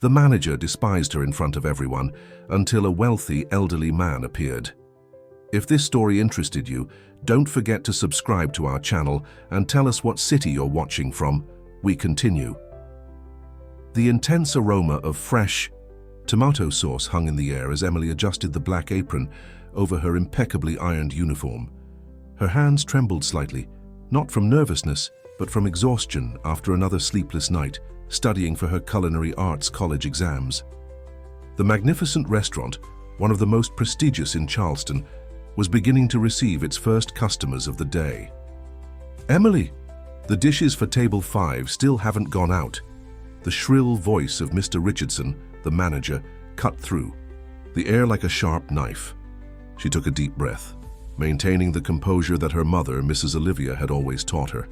The manager despised her in front of everyone until a wealthy elderly man appeared. If this story interested you, don't forget to subscribe to our channel and tell us what city you're watching from. We continue. The intense aroma of fresh tomato sauce hung in the air as Emily adjusted the black apron over her impeccably ironed uniform. Her hands trembled slightly, not from nervousness, but from exhaustion after another sleepless night studying for her culinary arts college exams. The magnificent restaurant, one of the most prestigious in Charleston, was beginning to receive its first customers of the day. "Emily, the dishes for table 5 still haven't gone out." The shrill voice of Mr. Richardson, the manager, cut through, the air like a sharp knife. She took a deep breath, maintaining the composure that her mother, Mrs. Olivia, had always taught her.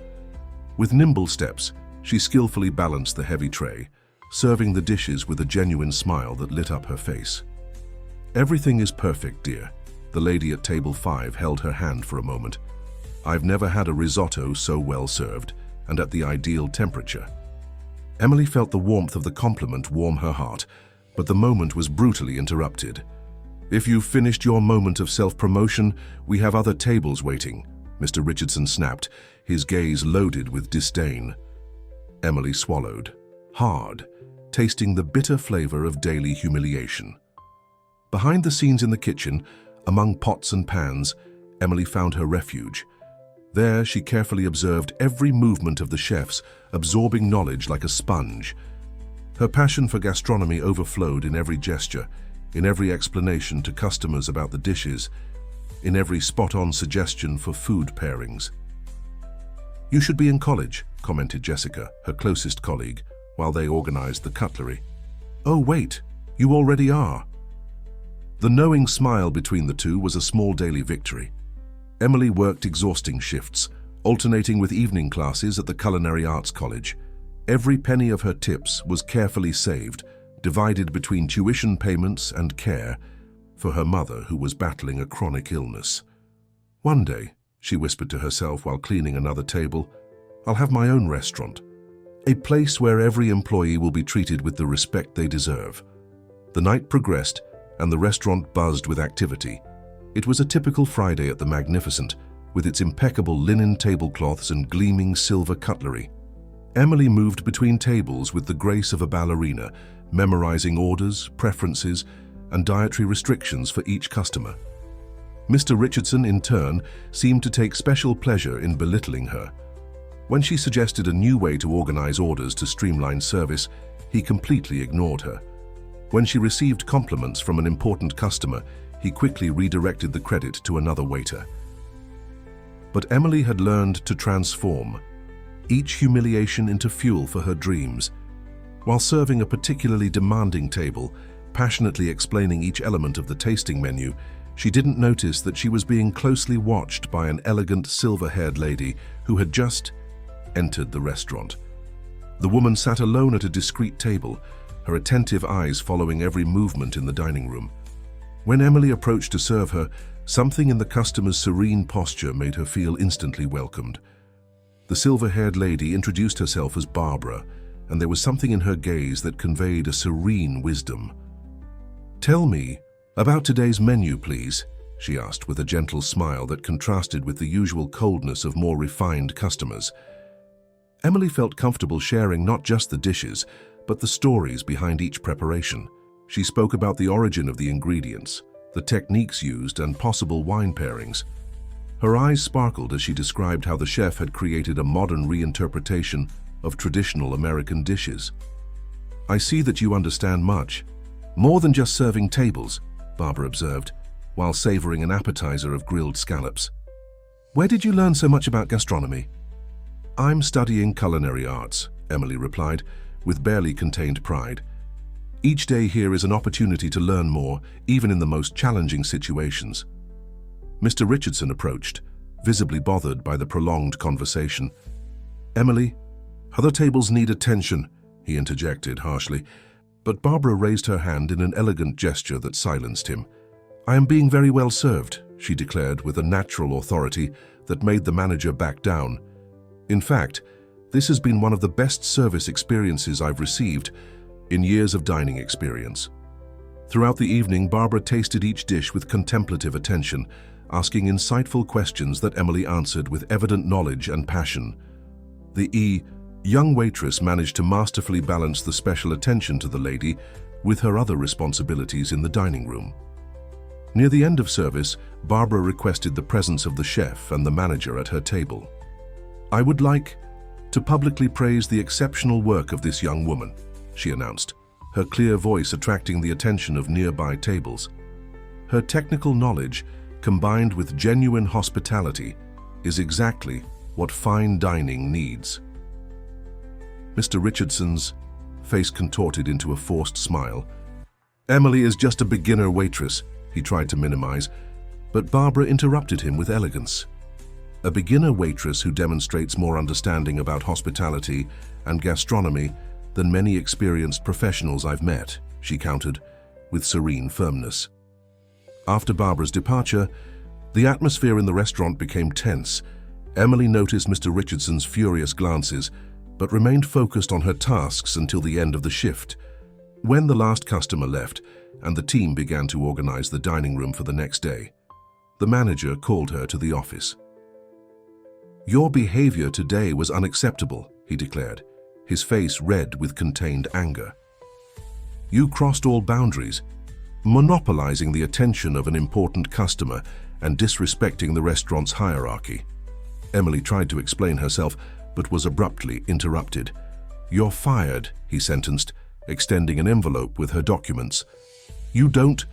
With nimble steps, she skillfully balanced the heavy tray, serving the dishes with a genuine smile that lit up her face. "Everything is perfect, dear." The lady at table 5 held her hand for a moment. "I've never had a risotto so well served and at the ideal temperature." Emily felt the warmth of the compliment warm her heart, but the moment was brutally interrupted. "If you've finished your moment of self-promotion, we have other tables waiting," Mr. Richardson snapped, his gaze loaded with disdain. Emily swallowed, hard, tasting the bitter flavor of daily humiliation. Behind the scenes in the kitchen, among pots and pans, Emily found her refuge. There, she carefully observed every movement of the chefs, absorbing knowledge like a sponge. Her passion for gastronomy overflowed in every gesture, in every explanation to customers about the dishes, in every spot-on suggestion for food pairings. "You should be in college," commented Jessica, her closest colleague, while they organized the cutlery. "Oh, wait, you already are." The knowing smile between the two was a small daily victory. Emily worked exhausting shifts, alternating with evening classes at the Culinary Arts College. Every penny of her tips was carefully saved, divided between tuition payments and care for her mother, who was battling a chronic illness. "One day," she whispered to herself while cleaning another table, "I'll have my own restaurant. A place where every employee will be treated with the respect they deserve." The night progressed, and the restaurant buzzed with activity. It was a typical Friday at the Magnificent, with its impeccable linen tablecloths and gleaming silver cutlery. Emily moved between tables with the grace of a ballerina, memorizing orders, preferences, and dietary restrictions for each customer. Mr. Richardson, in turn, seemed to take special pleasure in belittling her. When she suggested a new way to organize orders to streamline service, he completely ignored her. When she received compliments from an important customer, he quickly redirected the credit to another waiter. But Emily had learned to transform each humiliation into fuel for her dreams. While serving a particularly demanding table, passionately explaining each element of the tasting menu, she didn't notice that she was being closely watched by an elegant silver-haired lady who had just entered the restaurant. The woman sat alone at a discreet table, her attentive eyes following every movement in the dining room. When Emily approached to serve her, something in the customer's serene posture made her feel instantly welcomed. The silver-haired lady introduced herself as Barbara, and there was something in her gaze that conveyed a serene wisdom. "Tell me about today's menu, please," she asked with a gentle smile that contrasted with the usual coldness of more refined customers. Emily felt comfortable sharing not just the dishes, but the stories behind each preparation. She spoke about the origin of the ingredients, the techniques used, and possible wine pairings. Her eyes sparkled as she described how the chef had created a modern reinterpretation of traditional American dishes. "I see that you understand much. More than just serving tables," Barbara observed, while savoring an appetizer of grilled scallops. "Where did you learn so much about gastronomy?" "I'm studying culinary arts," Emily replied, with barely contained pride. "Each day here is an opportunity to learn more, even in the most challenging situations." Mr. Richardson approached, visibly bothered by the prolonged conversation. "Emily, other tables need attention," he interjected harshly, but Barbara raised her hand in an elegant gesture that silenced him. "I am being very well served," she declared with a natural authority that made the manager back down. "In fact, this has been one of the best service experiences I've received. in years of dining experience. Throughout the evening, Barbara tasted each dish with contemplative attention, asking insightful questions that Emily answered with evident knowledge and passion. The young waitress managed to masterfully balance the special attention to the lady with her other responsibilities in the dining room. Near the end of service, Barbara requested the presence of the chef and the manager at her table. "I would like to publicly praise the exceptional work of this young woman," she announced, her clear voice attracting the attention of nearby tables. "Her technical knowledge, combined with genuine hospitality, is exactly what fine dining needs." Mr. Richardson's face contorted into a forced smile. "Emily is just a beginner waitress," he tried to minimize, but Barbara interrupted him with elegance. "A beginner waitress who demonstrates more understanding about hospitality and gastronomy than many experienced professionals I've met," she countered, with serene firmness. After Barbara's departure, the atmosphere in the restaurant became tense. Emily noticed Mr. Richardson's furious glances, but remained focused on her tasks until the end of the shift. When the last customer left and the team began to organize the dining room for the next day, the manager called her to the office. "Your behavior today was unacceptable," he declared, his face red with contained anger. "You crossed all boundaries, monopolizing the attention of an important customer and disrespecting the restaurant's hierarchy." Emily tried to explain herself, but was abruptly interrupted. "You're fired," he sentenced, extending an envelope with her documents. "You don't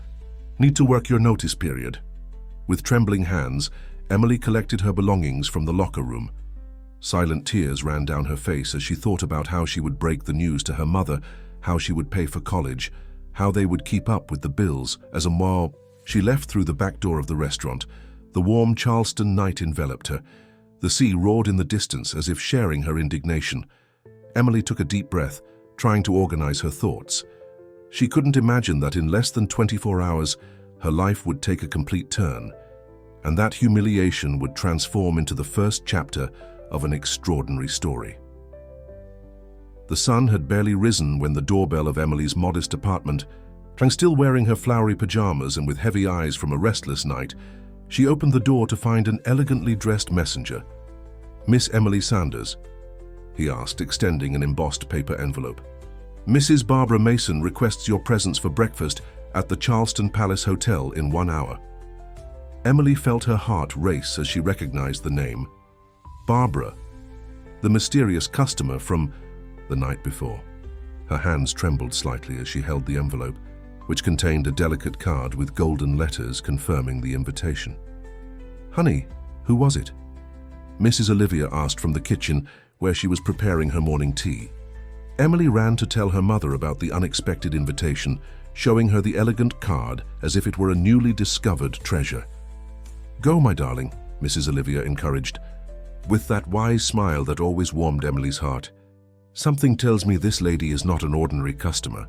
need to work your notice period." With trembling hands, Emily collected her belongings from the locker room. Silent tears ran down her face as she thought about how she would break the news to her mother, how she would pay for college, how they would keep up with the bills. As while she left through the back door of the restaurant, the warm Charleston night enveloped her. The sea roared in the distance as if sharing her indignation. Emily took a deep breath, trying to organize her thoughts. She couldn't imagine that in less than 24 hours, her life would take a complete turn, and that humiliation would transform into the first chapter of an extraordinary story. The sun had barely risen when the doorbell of Emily's modest apartment rang. Still wearing her flowery pajamas and with heavy eyes from a restless night, she opened the door to find an elegantly dressed messenger. "Miss Emily Sanders?" he asked, extending an embossed paper envelope. "Mrs. Barbara Mason requests your presence for breakfast at the Charleston Palace Hotel in 1 hour." Emily felt her heart race as she recognized the name. Barbara, the mysterious customer from the night before. Her hands trembled slightly as she held the envelope, which contained a delicate card with golden letters confirming the invitation. "Honey, who was it?" Mrs. Olivia asked from the kitchen, where she was preparing her morning tea. Emily ran to tell her mother about the unexpected invitation, showing her the elegant card as if it were a newly discovered treasure. "Go, my darling," Mrs. Olivia encouraged, with that wise smile that always warmed Emily's heart. "Something tells me this lady is not an ordinary customer."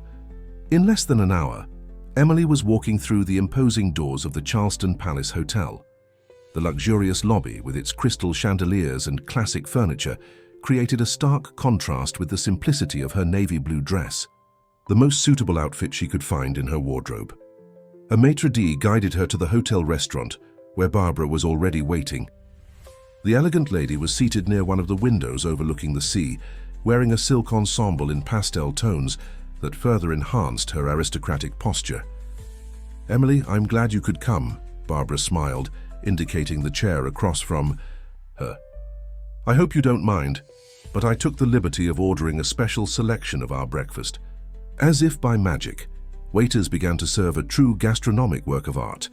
In less than an hour, Emily was walking through the imposing doors of the Charleston Palace Hotel. The luxurious lobby, with its crystal chandeliers and classic furniture, created a stark contrast with the simplicity of her navy blue dress, the most suitable outfit she could find in her wardrobe. A maitre d' guided her to the hotel restaurant, where Barbara was already waiting. The elegant lady was seated near one of the windows overlooking the sea, wearing a silk ensemble in pastel tones that further enhanced her aristocratic posture. "Emily, I'm glad you could come," Barbara smiled, indicating the chair across from her. "I hope you don't mind, but I took the liberty of ordering a special selection of our breakfast." As if by magic, waiters began to serve a true gastronomic work of art.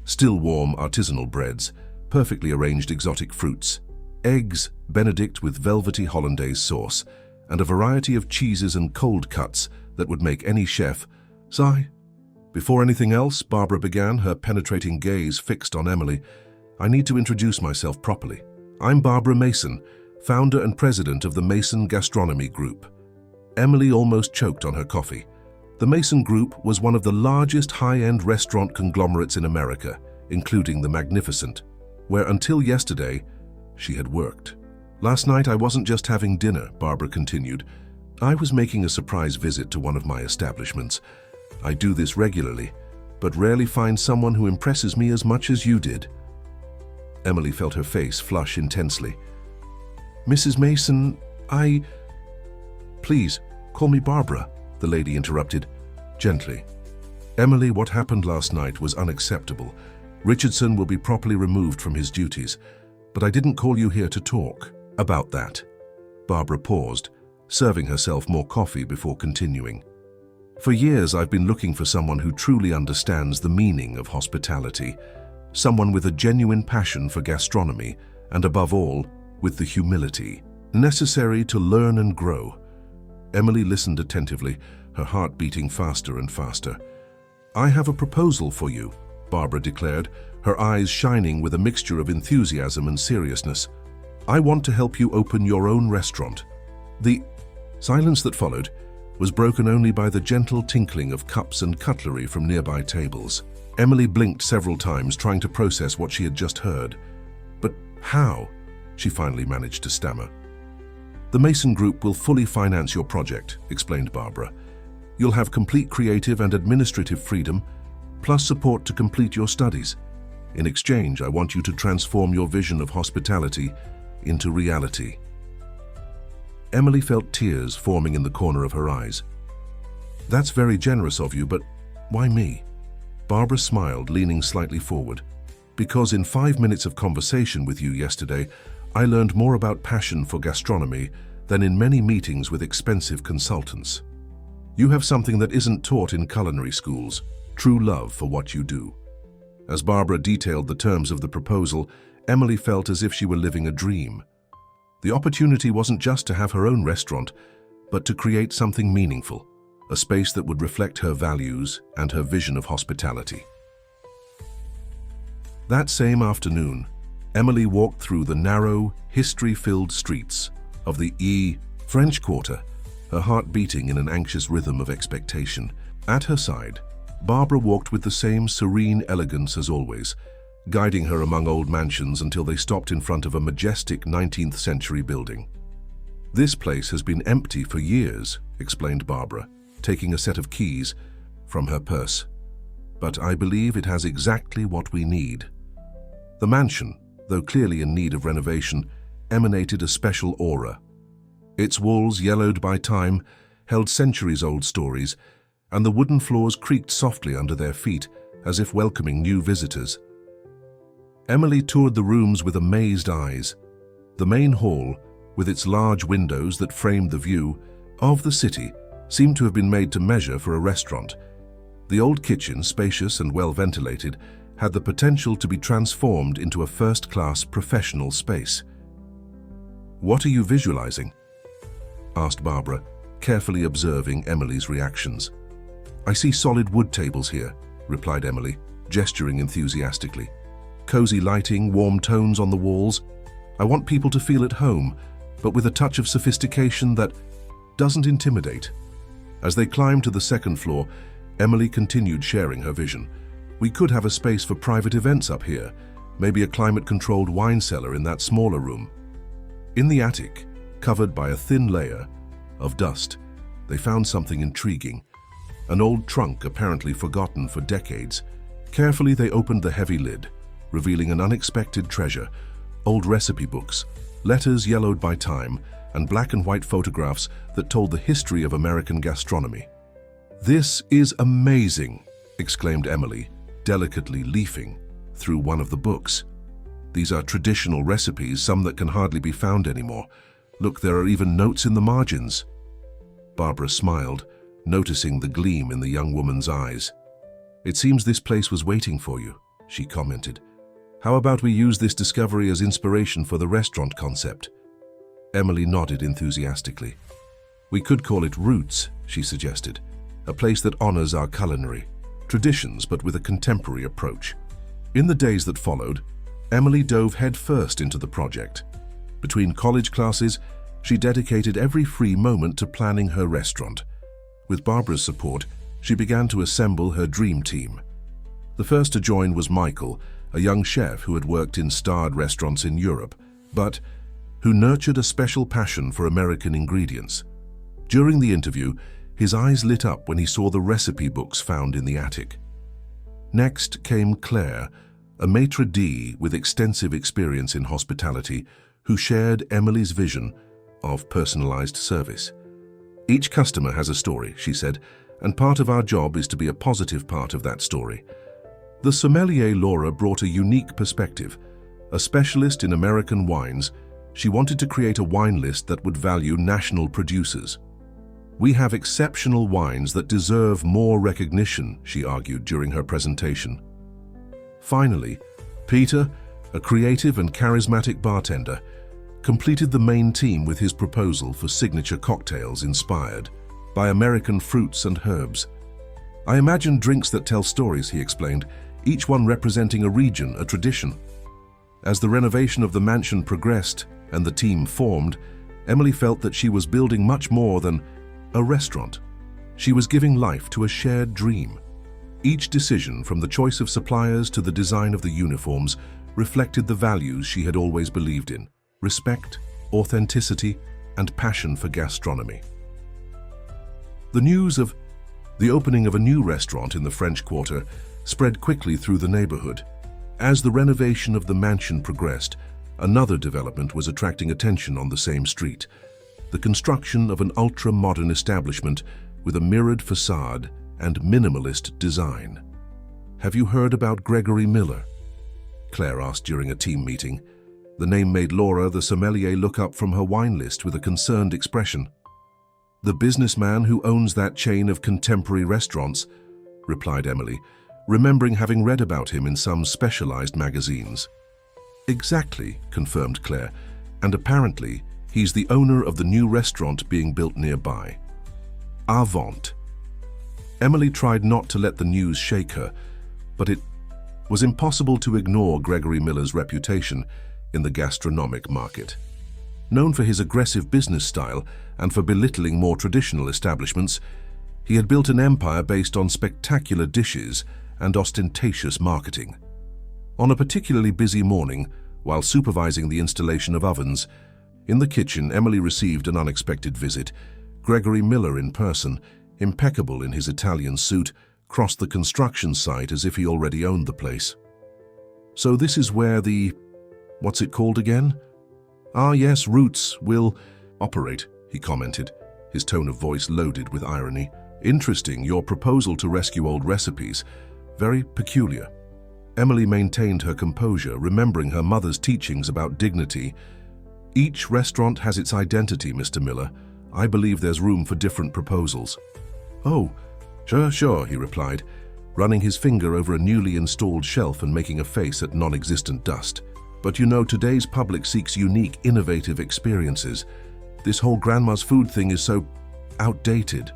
Still warm artisanal breads, perfectly arranged exotic fruits, eggs Benedict with velvety hollandaise sauce, and a variety of cheeses and cold cuts that would make any chef sigh. Before anything else, Barbara began, her penetrating gaze fixed on Emily. "I need to introduce myself properly. I'm Barbara Mason, founder and president of the Mason Gastronomy Group." Emily almost choked on her coffee. The Mason Group was one of the largest high-end restaurant conglomerates in America, including the Magnificent, where until yesterday she had worked. "Last night I wasn't just having dinner," Barbara continued. I was making a surprise visit to one of my establishments. I do this regularly, but rarely find someone who impresses me as much as you did. Emily felt her face flush intensely. Mrs. Mason, Please, call me Barbara, the lady interrupted, gently. Emily, what happened last night was unacceptable. Richardson will be properly removed from his duties, but I didn't call you here to talk about that. Barbara paused, serving herself more coffee before continuing. For years, I've been looking for someone who truly understands the meaning of hospitality, someone with a genuine passion for gastronomy, and above all, with the humility necessary to learn and grow. Emily listened attentively, her heart beating faster and faster. I have a proposal for you, Barbara declared, her eyes shining with a mixture of enthusiasm and seriousness. I want to help you open your own restaurant. The silence that followed was broken only by the gentle tinkling of cups and cutlery from nearby tables. Emily blinked several times, trying to process what she had just heard. But how? She finally managed to stammer. The Mason Group will fully finance your project, explained Barbara. You'll have complete creative and administrative freedom, plus support to complete your studies. In exchange, I want you to transform your vision of hospitality into reality. Emily felt tears forming in the corner of her eyes. That's very generous of you, but why me? Barbara smiled, leaning slightly forward. Because in 5 minutes of conversation with you yesterday, I learned more about passion for gastronomy than in many meetings with expensive consultants. You have something that isn't taught in culinary schools, true love for what you do. As Barbara detailed the terms of the proposal, Emily felt as if she were living a dream. The opportunity wasn't just to have her own restaurant, but to create something meaningful, a space that would reflect her values and her vision of hospitality. That same afternoon, Emily walked through the narrow, history-filled streets of the French Quarter, her heart beating in an anxious rhythm of expectation. At her side, Barbara walked with the same serene elegance as always, guiding her among old mansions until they stopped in front of a majestic 19th century building. This place has been empty for years, explained Barbara, taking a set of keys from her purse. But I believe it has exactly what we need. The mansion, though clearly in need of renovation, emanated a special aura. Its walls, yellowed by time, held centuries-old stories, and the wooden floors creaked softly under their feet as if welcoming new visitors. Emily toured the rooms with amazed eyes. The main hall, with its large windows that framed the view of the city, seemed to have been made to measure for a restaurant. The old kitchen, spacious and well-ventilated, had the potential to be transformed into a first-class professional space. "What are you visualizing?" asked Barbara, carefully observing Emily's reactions. "I see solid wood tables here," replied Emily, gesturing enthusiastically. "Cozy lighting, warm tones on the walls. I want people to feel at home, but with a touch of sophistication that doesn't intimidate." As they climbed to the second floor, Emily continued sharing her vision. "We could have a space for private events up here, maybe a climate-controlled wine cellar in that smaller room." In the attic, covered by a thin layer of dust, they found something intriguing. An old trunk apparently forgotten for decades. Carefully, they opened the heavy lid, revealing an unexpected treasure: old recipe books, letters yellowed by time, and black and white photographs that told the history of American gastronomy. "This is amazing!" exclaimed Emily, delicately leafing through one of the books. "These are traditional recipes, some that can hardly be found anymore. Look, there are even notes in the margins." Barbara smiled, noticing the gleam in the young woman's eyes. "It seems this place was waiting for you," she commented. "How about we use this discovery as inspiration for the restaurant concept?" Emily nodded enthusiastically. "We could call it Roots," she suggested, "a place that honors our culinary traditions but with a contemporary approach." In the days that followed, Emily dove headfirst into the project. Between college classes, she dedicated every free moment to planning her restaurant. With Barbara's support, she began to assemble her dream team. The first to join was Michael, a young chef who had worked in starred restaurants in Europe, but who nurtured a special passion for American ingredients. During the interview, his eyes lit up when he saw the recipe books found in the attic. Next came Claire, a maitre d' with extensive experience in hospitality, who shared Emily's vision of personalized service. "Each customer has a story," she said, "and part of our job is to be a positive part of that story." The sommelier Laura brought a unique perspective. A specialist in American wines, she wanted to create a wine list that would value national producers. "We have exceptional wines that deserve more recognition," she argued during her presentation. Finally, Peter, a creative and charismatic bartender, completed the main team with his proposal for signature cocktails inspired by American fruits and herbs. "I imagine drinks that tell stories," he explained, "each one representing a region, a tradition." As the renovation of the mansion progressed and the team formed, Emily felt that she was building much more than a restaurant. She was giving life to a shared dream. Each decision, from the choice of suppliers to the design of the uniforms, reflected the values she had always believed in: respect, authenticity, and passion for gastronomy. The news of the opening of a new restaurant in the French Quarter spread quickly through the neighborhood. As the renovation of the mansion progressed, another development was attracting attention on the same street: the construction of an ultra-modern establishment with a mirrored facade and minimalist design. "Have you heard about Gregory Miller?" Claire asked during a team meeting. The name made Laura, the sommelier, look up from her wine list with a concerned expression. "The businessman who owns that chain of contemporary restaurants," replied Emily, remembering having read about him in some specialized magazines. "Exactly," confirmed Claire, "and apparently he's the owner of the new restaurant being built nearby. Avant." Emily tried not to let the news shake her, but it was impossible to ignore Gregory Miller's reputation in the gastronomic market. Known for his aggressive business style and for belittling more traditional establishments, he had built an empire based on spectacular dishes and ostentatious marketing. On a particularly busy morning, while supervising the installation of ovens, in the kitchen Emily received an unexpected visit. Gregory Miller in person, impeccable in his Italian suit, crossed the construction site as if he already owned the place. "So this is where what's it called again?" "Ah yes, Roots will operate," he commented, his tone of voice loaded with irony. "Interesting, your proposal to rescue old recipes. Very peculiar." Emily maintained her composure, remembering her mother's teachings about dignity. "Each restaurant has its identity, Mr. Miller. I believe there's room for different proposals." "Oh, sure," he replied, running his finger over a newly installed shelf and making a face at non-existent dust. "But you know, today's public seeks unique, innovative experiences. This whole grandma's food thing is so outdated."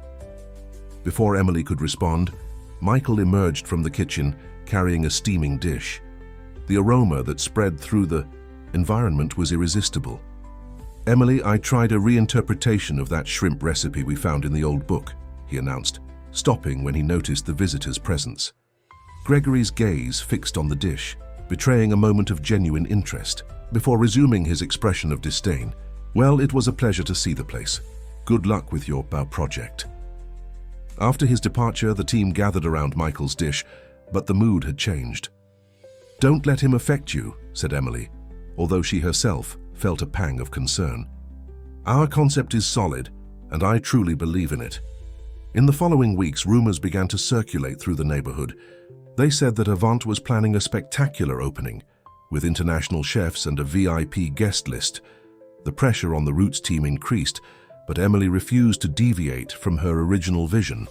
Before Emily could respond, Michael emerged from the kitchen carrying a steaming dish. The aroma that spread through the environment was irresistible. "Emily, I tried a reinterpretation of that shrimp recipe we found in the old book," he announced, stopping when he noticed the visitor's presence. Gregory's gaze fixed on the dish, betraying a moment of genuine interest, before resuming his expression of disdain. "Well, it was a pleasure to see the place. Good luck with your project." After his departure, the team gathered around Michael's dish, but the mood had changed. "Don't let him affect you," said Emily, although she herself felt a pang of concern. "Our concept is solid, and I truly believe in it." In the following weeks, rumors began to circulate through the neighborhood. They said that Avant was planning a spectacular opening, with international chefs and a VIP guest list. The pressure on the Roots team increased, but Emily refused to deviate from her original vision.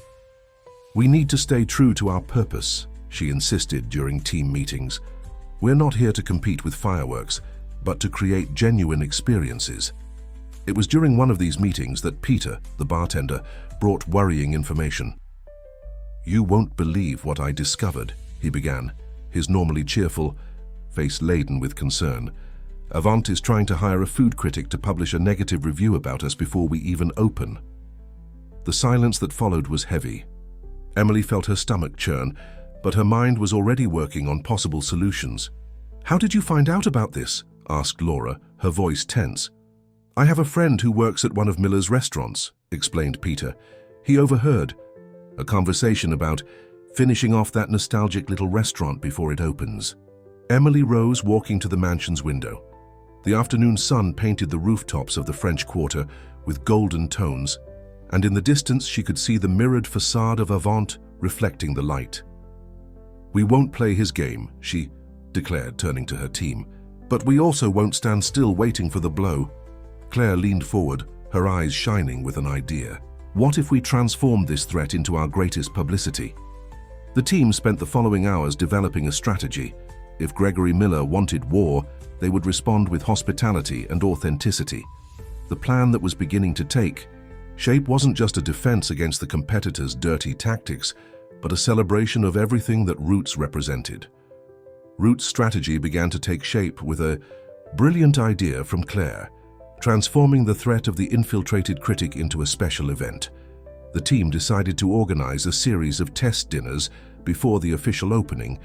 "We need to stay true to our purpose," she insisted during team meetings. "We're not here to compete with fireworks, but to create genuine experiences." It was during one of these meetings that Peter, the bartender, brought worrying information. "You won't believe what I discovered," he began, his normally cheerful face laden with concern. "Avant is trying to hire a food critic to publish a negative review about us before we even open." The silence that followed was heavy. Emily felt her stomach churn, but her mind was already working on possible solutions. "How did you find out about this?" asked Laura, her voice tense. "I have a friend who works at one of Miller's restaurants," explained Peter. He overheard a conversation about finishing off that nostalgic little restaurant before it opens. Emily rose, walking to the mansion's window. The afternoon sun painted the rooftops of the French Quarter with golden tones, and in the distance she could see the mirrored facade of Avant reflecting the light. "We won't play his game," she declared, turning to her team. "But we also won't stand still waiting for the blow." Claire leaned forward, her eyes shining with an idea. "What if we transformed this threat into our greatest publicity?" The team spent the following hours developing a strategy. If Gregory Miller wanted war, they would respond with hospitality and authenticity. The plan that was beginning to take shape wasn't just a defense against the competitors' dirty tactics, but a celebration of everything that Roots represented. Roots' strategy began to take shape with a brilliant idea from Claire, transforming the threat of the infiltrated critic into a special event. The team decided to organize a series of test dinners before the official opening,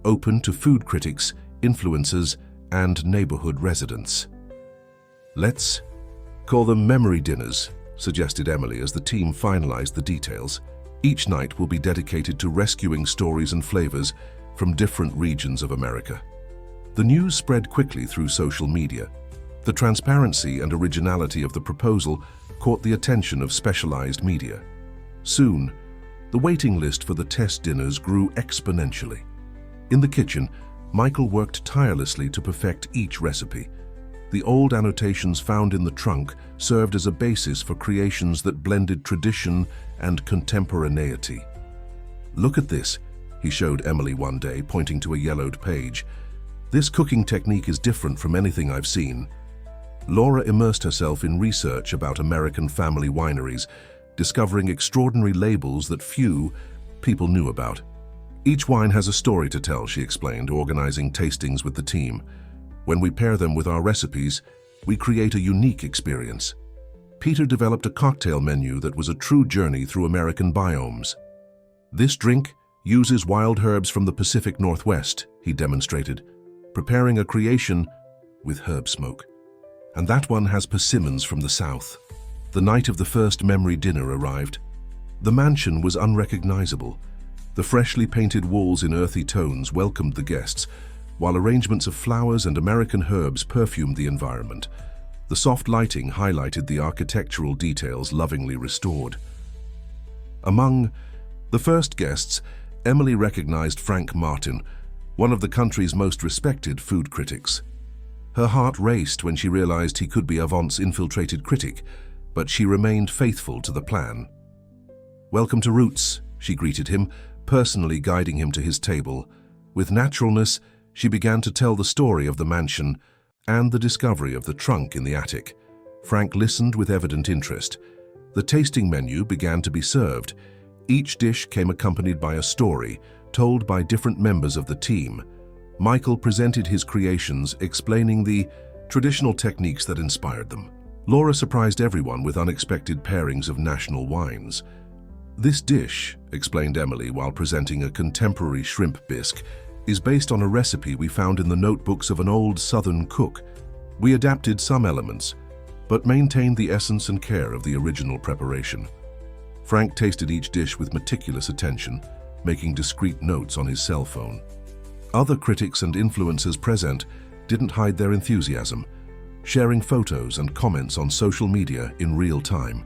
open to food critics, influencers, and neighborhood residents. "Let's call them memory dinners," suggested Emily as the team finalized the details. "Each night will be dedicated to rescuing stories and flavors from different regions of America." The news spread quickly through social media. The transparency and originality of the proposal caught the attention of specialized media. Soon, the waiting list for the test dinners grew exponentially. In the kitchen, Michael worked tirelessly to perfect each recipe. The old annotations found in the trunk served as a basis for creations that blended tradition and contemporaneity. "Look at this," he showed Emily one day, pointing to a yellowed page. "This cooking technique is different from anything I've seen." Laura immersed herself in research about American family wineries, discovering extraordinary labels that few people knew about. "Each wine has a story to tell," she explained, organizing tastings with the team. "When we pair them with our recipes, we create a unique experience." Peter developed a cocktail menu that was a true journey through American biomes. "This drink uses wild herbs from the Pacific Northwest," he demonstrated, preparing a creation with herb smoke. "And that one has persimmons from the South." The night of the first memory dinner arrived. The mansion was unrecognizable. The freshly painted walls in earthy tones welcomed the guests, while arrangements of flowers and American herbs perfumed the environment. The soft lighting highlighted the architectural details lovingly restored. Among the first guests, Emily recognized Frank Martin, one of the country's most respected food critics. Her heart raced when she realized he could be Avant's infiltrated critic, but she remained faithful to the plan. "Welcome to Roots," she greeted him, personally guiding him to his table. With naturalness, she began to tell the story of the mansion and the discovery of the trunk in the attic. Frank listened with evident interest. The tasting menu began to be served. Each dish came accompanied by a story, told by different members of the team. Michael presented his creations, explaining the traditional techniques that inspired them. Laura surprised everyone with unexpected pairings of national wines. "This dish," explained Emily while presenting a contemporary shrimp bisque, "is based on a recipe we found in the notebooks of an old Southern cook. We adapted some elements, but maintained the essence and care of the original preparation." Frank tasted each dish with meticulous attention, making discreet notes on his cell phone. Other critics and influencers present didn't hide their enthusiasm, sharing photos and comments on social media in real time.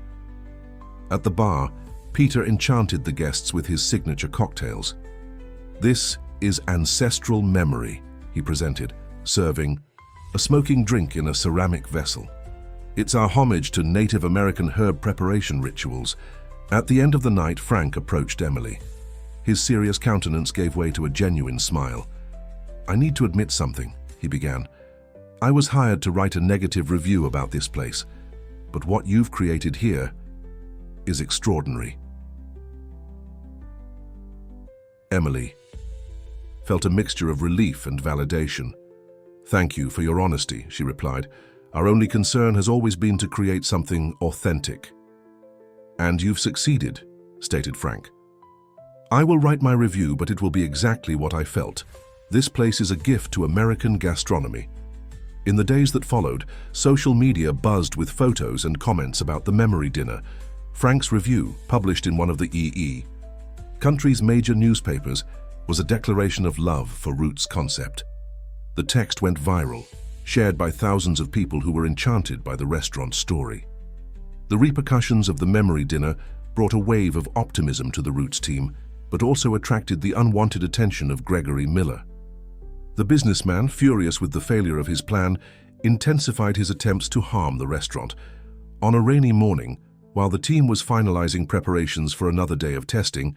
At the bar, Peter enchanted the guests with his signature cocktails. "This is ancestral memory," he presented, serving a smoking drink in a ceramic vessel. "It's our homage to Native American herb preparation rituals." At the end of the night, Frank approached Emily. His serious countenance gave way to a genuine smile. "I need to admit something," he began. "I was hired to write a negative review about this place, but what you've created here is extraordinary." Emily felt a mixture of relief and validation. "Thank you for your honesty," she replied. "Our only concern has always been to create something authentic." "And you've succeeded," stated Frank. "I will write my review, but it will be exactly what I felt. This place is a gift to American gastronomy." In the days that followed, social media buzzed with photos and comments about the memory dinner. Frank's review, published in one of the country's major newspapers, was a declaration of love for Roots' concept. The text went viral, shared by thousands of people who were enchanted by the restaurant's story. The repercussions of the memory dinner brought a wave of optimism to the Roots team, but also attracted the unwanted attention of Gregory Miller. The businessman, furious with the failure of his plan, intensified his attempts to harm the restaurant. On a rainy morning, while the team was finalizing preparations for another day of testing,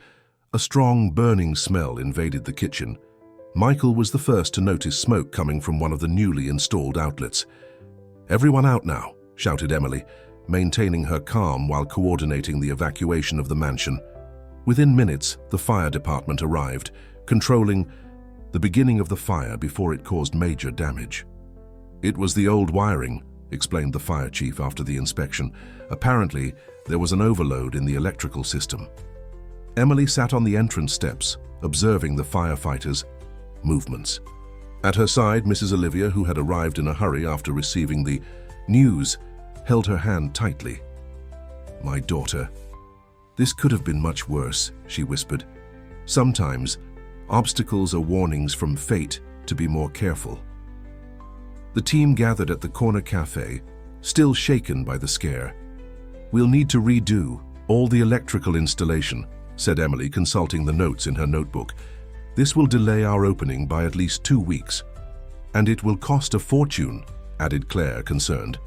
a strong, burning smell invaded the kitchen. Michael was the first to notice smoke coming from one of the newly installed outlets. "Everyone out now," shouted Emily, maintaining her calm while coordinating the evacuation of the mansion. Within minutes, the fire department arrived, controlling the beginning of the fire before it caused major damage. "It was the old wiring," explained the fire chief after the inspection. "Apparently, there was an overload in the electrical system." Emily sat on the entrance steps, observing the firefighters' movements. At her side, Mrs. Olivia, who had arrived in a hurry after receiving the news, held her hand tightly. "My daughter, this could have been much worse," she whispered. "Sometimes, obstacles are warnings from fate to be more careful." The team gathered at the corner cafe, still shaken by the scare. "We'll need to redo all the electrical installation," said Emily, consulting the notes in her notebook. "This will delay our opening by at least 2 weeks. And it will cost a fortune," added Claire, concerned.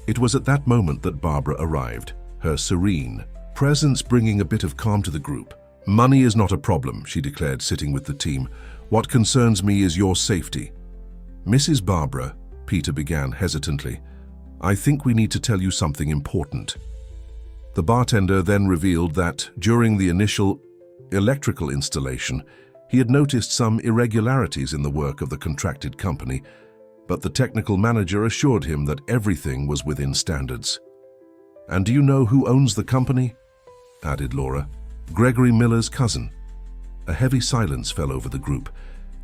It was at that moment that Barbara arrived, her serene presence bringing a bit of calm to the group. "Money is not a problem," she declared, sitting with the team. "What concerns me is your safety." "Mrs. Barbara," Peter began hesitantly, "I think we need to tell you something important." The bartender then revealed that, during the initial electrical installation, he had noticed some irregularities in the work of the contracted company, but the technical manager assured him that everything was within standards. "And do you know who owns the company?" added Laura. "Gregory Miller's cousin." A heavy silence fell over the group.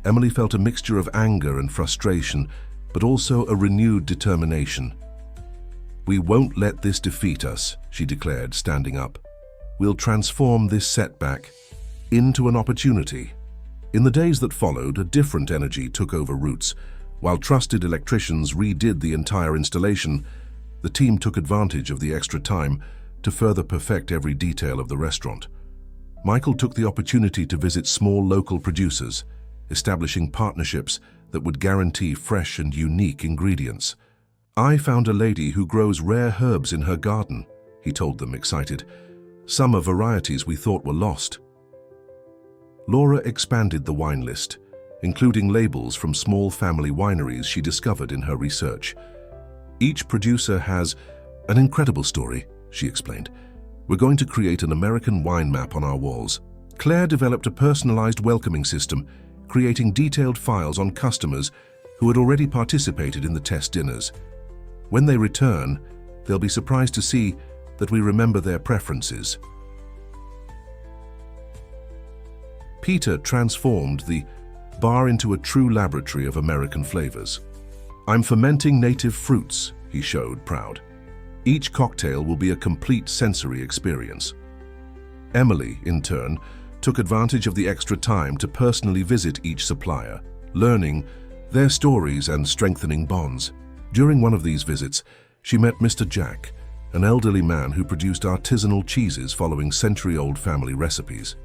Emily felt a mixture of anger and frustration, but also a renewed determination. "We won't let this defeat us," she declared, standing up. "We'll transform this setback into an opportunity." In the days that followed, a different energy took over Roots. While trusted electricians redid the entire installation, the team took advantage of the extra time to further perfect every detail of the restaurant. Michael took the opportunity to visit small local producers, establishing partnerships that would guarantee fresh and unique ingredients. "I found a lady who grows rare herbs in her garden," he told them, excited. "Some are varieties we thought were lost." Laura expanded the wine list, including labels from small family wineries she discovered in her research. "Each producer has an incredible story," she explained. "We're going to create an American wine map on our walls." Claire developed a personalized welcoming system, creating detailed files on customers who had already participated in the test dinners. When they return, they'll be surprised to see that we remember their preferences. Peter transformed the bar into a true laboratory of American flavors. "I'm fermenting native fruits," he showed, proud. "Each cocktail will be a complete sensory experience." Emily, in turn, took advantage of the extra time to personally visit each supplier, learning their stories and strengthening bonds. During one of these visits, she met Mr. Jack, an elderly man who produced artisanal cheeses following century-old family recipes.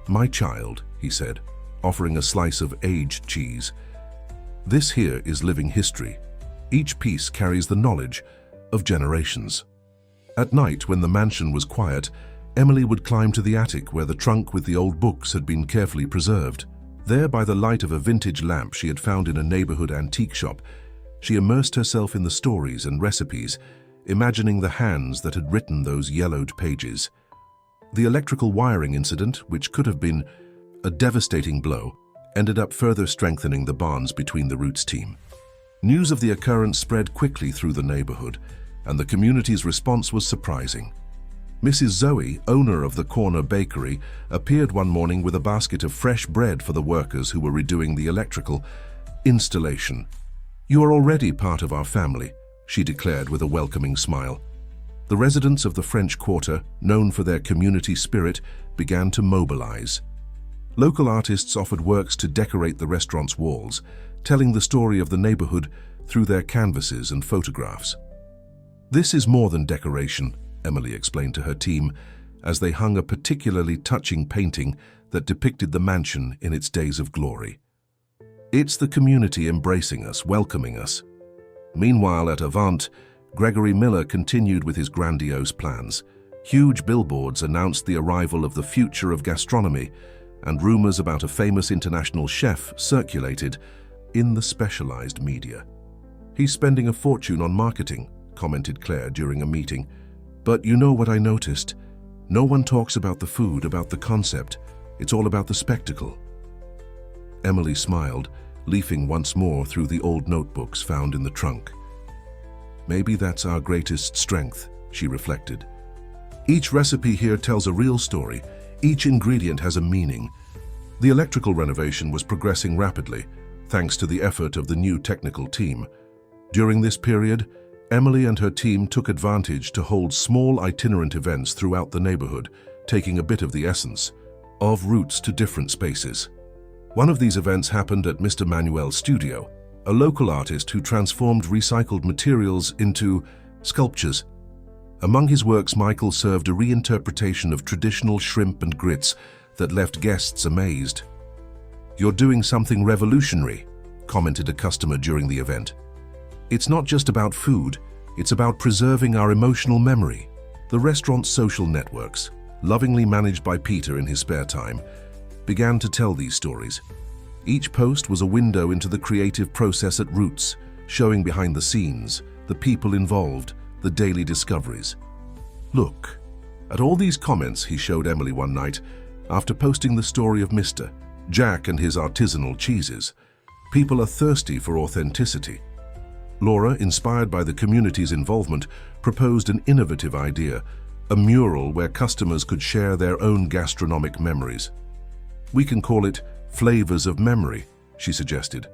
"My child," he said, offering a slice of aged cheese. "This here is living history. Each piece carries the knowledge of generations." At night, when the mansion was quiet, Emily would climb to the attic where the trunk with the old books had been carefully preserved. There, by the light of a vintage lamp she had found in a neighborhood antique shop, she immersed herself in the stories and recipes, imagining the hands that had written those yellowed pages. The electrical wiring incident, which could have been a devastating blow, ended up further strengthening the bonds between the Roots team. News of the occurrence spread quickly through the neighborhood, and the community's response was surprising. Mrs. Zoe, owner of the corner bakery, appeared one morning with a basket of fresh bread for the workers who were redoing the electrical installation. "You are already part of our family," she declared with a welcoming smile. The residents of the French Quarter, known for their community spirit, began to mobilize. Local artists offered works to decorate the restaurant's walls, telling the story of the neighborhood through their canvases and photographs. "This is more than decoration," Emily explained to her team, as they hung a particularly touching painting that depicted the mansion in its days of glory. "It's the community embracing us, welcoming us." Meanwhile, at Avant, Gregory Miller continued with his grandiose plans. Huge billboards announced the arrival of the future of gastronomy, and rumors about a famous international chef circulated in the specialized media. "He's spending a fortune on marketing," commented Claire during a meeting. "But you know what I noticed? No one talks about the food, about the concept. It's all about the spectacle." Emily smiled, leafing once more through the old notebooks found in the trunk. "Maybe that's our greatest strength," she reflected. "Each recipe here tells a real story. Each ingredient has a meaning." The electrical renovation was progressing rapidly, thanks to the effort of the new technical team. During this period, Emily and her team took advantage to hold small itinerant events throughout the neighborhood, taking a bit of the essence of Roots to different spaces. One of these events happened at Mr. Manuel's studio, a local artist who transformed recycled materials into sculptures. Among his works, Michael served a reinterpretation of traditional shrimp and grits that left guests amazed. "You're doing something revolutionary," commented a customer during the event. "It's not just about food, it's about preserving our emotional memory." The restaurant's social networks, lovingly managed by Peter in his spare time, began to tell these stories. Each post was a window into the creative process at Roots, showing behind the scenes, the people involved, the daily discoveries. "Look at all these comments," he showed Emily one night, after posting the story of Mr. Jack and his artisanal cheeses. "People are thirsty for authenticity." Laura, inspired by the community's involvement, proposed an innovative idea, a mural where customers could share their own gastronomic memories. "We can call it Flavors of Memory," she suggested.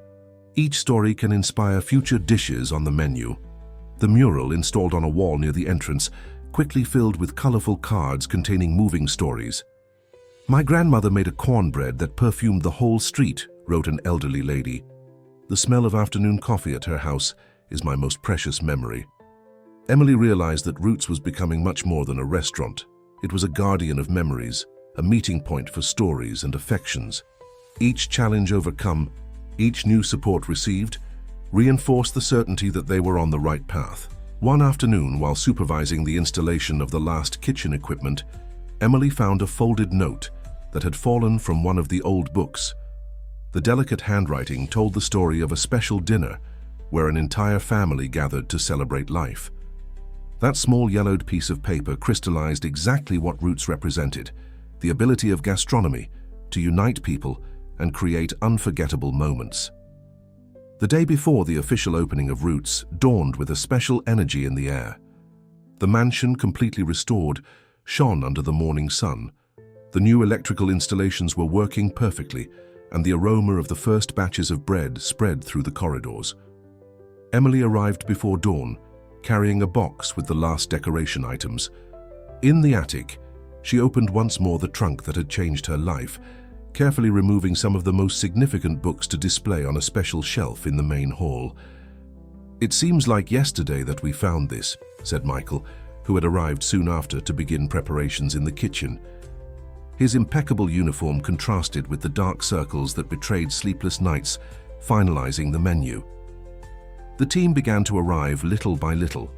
"Each story can inspire future dishes on the menu." The mural, installed on a wall near the entrance, quickly filled with colorful cards containing moving stories. "My grandmother made a cornbread that perfumed the whole street," wrote an elderly lady. "The smell of afternoon coffee at her house is my most precious memory." Emily realized that Roots was becoming much more than a restaurant. It was a guardian of memories, a meeting point for stories and affections. Each challenge overcome, each new support received, reinforced the certainty that they were on the right path. One afternoon, while supervising the installation of the last kitchen equipment, Emily found a folded note that had fallen from one of the old books. The delicate handwriting told the story of a special dinner where an entire family gathered to celebrate life. That small yellowed piece of paper crystallized exactly what Roots represented: the ability of gastronomy to unite people and create unforgettable moments. The day before the official opening of Roots dawned with a special energy in the air. The mansion, completely restored, shone under the morning sun. The new electrical installations were working perfectly, and the aroma of the first batches of bread spread through the corridors. Emily arrived before dawn, carrying a box with the last decoration items. In the attic, she opened once more the trunk that had changed her life, carefully removing some of the most significant books to display on a special shelf in the main hall. "It seems like yesterday that we found this," said Michael, who had arrived soon after to begin preparations in the kitchen. His impeccable uniform contrasted with the dark circles that betrayed sleepless nights, finalizing the menu. The team began to arrive little by little.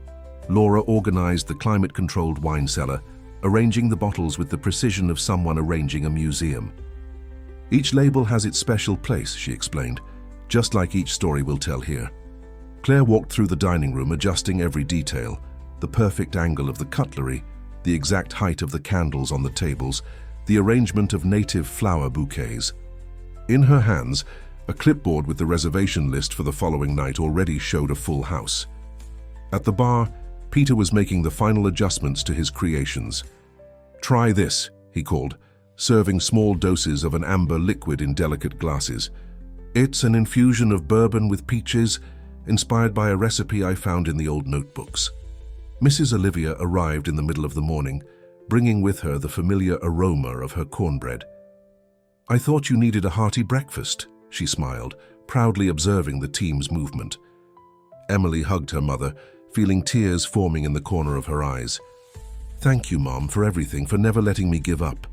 Laura organized the climate-controlled wine cellar, arranging the bottles with the precision of someone arranging a museum. "Each label has its special place," she explained, "just like each story we'll tell here." Claire walked through the dining room, adjusting every detail: the perfect angle of the cutlery, the exact height of the candles on the tables, the arrangement of native flower bouquets. In her hands, a clipboard with the reservation list for the following night already showed a full house. At the bar, Peter was making the final adjustments to his creations. "Try this," he called, serving small doses of an amber liquid in delicate glasses. "It's an infusion of bourbon with peaches, inspired by a recipe I found in the old notebooks." Mrs. Olivia arrived in the middle of the morning, bringing with her the familiar aroma of her cornbread. "I thought you needed a hearty breakfast," she smiled, proudly observing the team's movement. Emily hugged her mother, feeling tears forming in the corner of her eyes. "Thank you, Mom, for everything, for never letting me give up."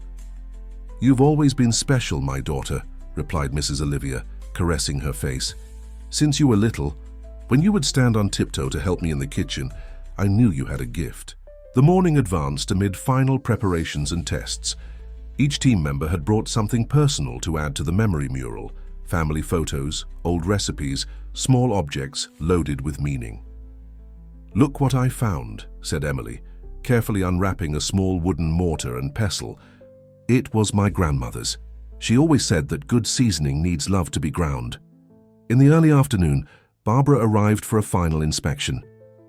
"You've always been special, my daughter," replied Mrs. Olivia, caressing her face. "Since you were little, when you would stand on tiptoe to help me in the kitchen, I knew you had a gift." The morning advanced amid final preparations and tests. Each team member had brought something personal to add to the memory mural: family photos, old recipes, small objects loaded with meaning. "Look what I found," said Emily, carefully unwrapping a small wooden mortar and pestle. "It was my grandmother's. She always said that good seasoning needs love to be ground." In the early afternoon, Barbara arrived for a final inspection.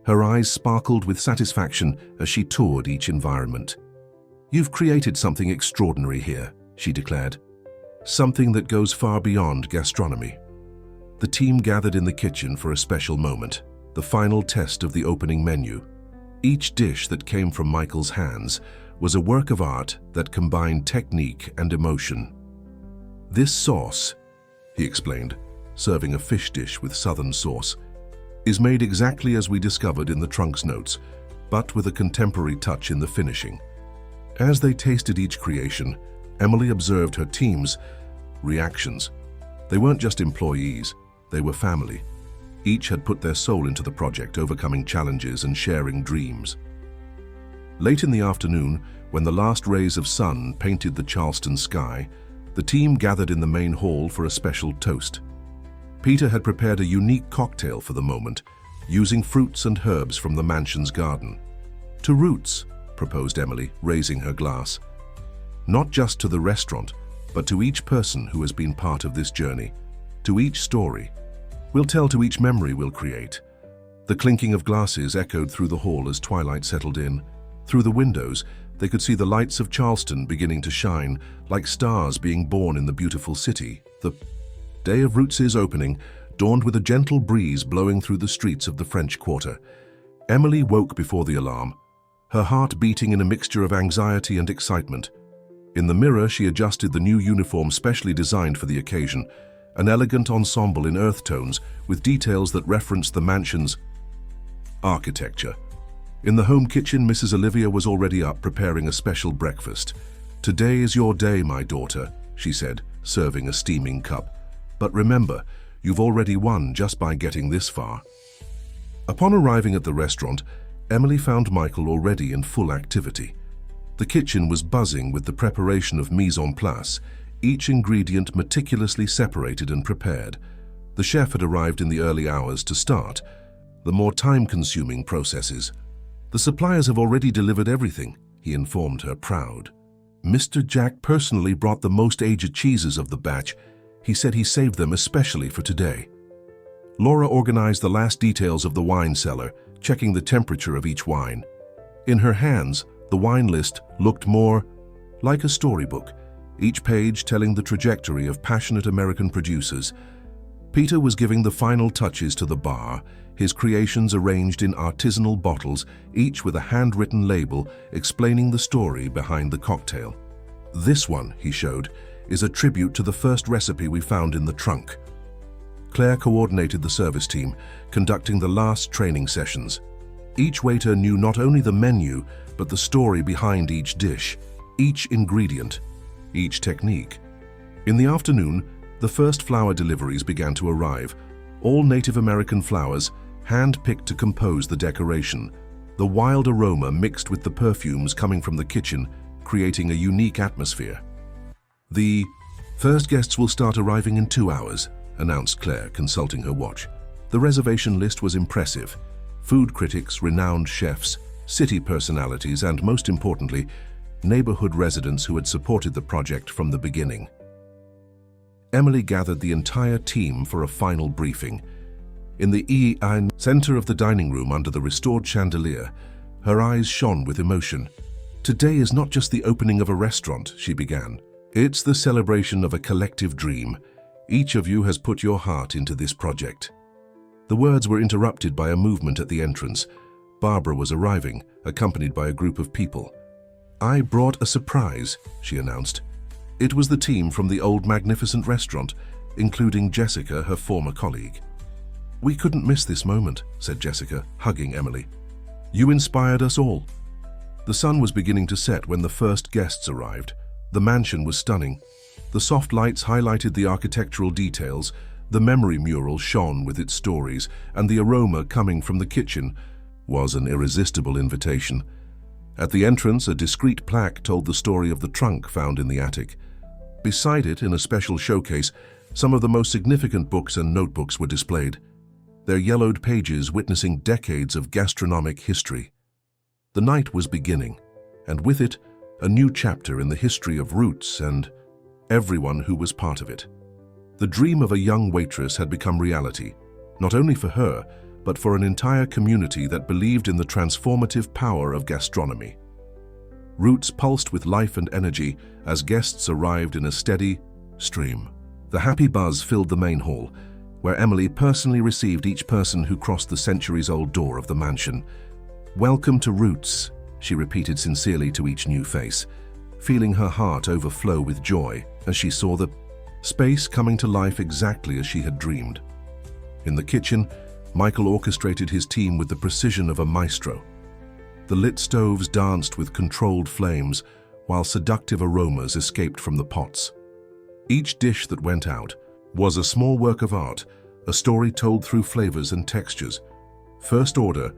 Her eyes sparkled with satisfaction as she toured each environment. "You've created something extraordinary here," she declared. "Something that goes far beyond gastronomy." The team gathered in the kitchen for a special moment, the final test of the opening menu. Each dish that came from Michael's hands was a work of art that combined technique and emotion. "This sauce," he explained, serving a fish dish with southern sauce, "is made exactly as we discovered in the Trunks notes, but with a contemporary touch in the finishing." As they tasted each creation, Emily observed her team's reactions. They weren't just employees, they were family. Each had put their soul into the project, overcoming challenges and sharing dreams. Late in the afternoon, when the last rays of sun painted the Charleston sky, the team gathered in the main hall for a special toast. Peter had prepared a unique cocktail for the moment, using fruits and herbs from the mansion's garden. "To Roots," proposed Emily, raising her glass. "Not just to the restaurant, but to each person who has been part of this journey, to each story. We'll tell to each memory we'll create." The clinking of glasses echoed through the hall as twilight settled in. Through the windows, they could see the lights of Charleston beginning to shine, like stars being born in the beautiful city. The day of Roots' opening dawned with a gentle breeze blowing through the streets of the French Quarter. Emily woke before the alarm, her heart beating in a mixture of anxiety and excitement. In the mirror, she adjusted the new uniform specially designed for the occasion, an elegant ensemble in earth tones with details that referenced the mansion's architecture. In the home kitchen, Mrs. Olivia was already up, preparing a special breakfast. "Today is your day, my daughter," she said, serving a steaming cup. "But remember, you've already won just by getting this far." Upon arriving at the restaurant, Emily found Michael already in full activity. The kitchen was buzzing with the preparation of mise en place, each ingredient meticulously separated and prepared. The chef had arrived in the early hours to start the more time-consuming processes. "The suppliers have already delivered everything," he informed her, proud. "Mr. Jack personally brought the most aged cheeses of the batch. He said he saved them especially for today." Laura organized the last details of the wine cellar, checking the temperature of each wine. In her hands, the wine list looked more like a storybook, each page telling the trajectory of passionate American producers. Peter was giving the final touches to the bar, his creations arranged in artisanal bottles, each with a handwritten label explaining the story behind the cocktail. "This one," he showed, "is a tribute to the first recipe we found in the trunk." Claire coordinated the service team, conducting the last training sessions. Each waiter knew not only the menu, but the story behind each dish, each ingredient, each technique. In the afternoon, the first flower deliveries began to arrive, all Native American flowers, hand-picked to compose the decoration. The wild aroma mixed with the perfumes coming from the kitchen, creating a unique atmosphere. "The first guests will start arriving in 2 hours, announced Claire, consulting her watch. The reservation list was impressive. Food critics, renowned chefs, city personalities, and most importantly, neighborhood residents who had supported the project from the beginning. Emily gathered the entire team for a final briefing. In the center of the dining room under the restored chandelier, her eyes shone with emotion. "Today is not just the opening of a restaurant," she began. "It's the celebration of a collective dream. Each of you has put your heart into this project." The words were interrupted by a movement at the entrance. Barbara was arriving, accompanied by a group of people. "I brought a surprise," she announced. It was the team from the old magnificent restaurant, including Jessica, her former colleague. "We couldn't miss this moment," said Jessica, hugging Emily. "You inspired us all." The sun was beginning to set when the first guests arrived. The mansion was stunning. The soft lights highlighted the architectural details, the memory mural shone with its stories, and the aroma coming from the kitchen was an irresistible invitation. At the entrance, a discreet plaque told the story of the trunk found in the attic. Beside it, in a special showcase, some of the most significant books and notebooks were displayed, their yellowed pages witnessing decades of gastronomic history. The night was beginning, and with it, a new chapter in the history of Roots and everyone who was part of it. The dream of a young waitress had become reality, not only for her, but for an entire community that believed in the transformative power of gastronomy. Roots pulsed with life and energy as guests arrived in a steady stream. The happy buzz filled the main hall, where Emily personally received each person who crossed the centuries-old door of the mansion. "Welcome to Roots," she repeated sincerely to each new face, feeling her heart overflow with joy as she saw the space coming to life exactly as she had dreamed. In the kitchen, Michael orchestrated his team with the precision of a maestro. The lit stoves danced with controlled flames, while seductive aromas escaped from the pots. Each dish that went out was a small work of art, a story told through flavors and textures. "First order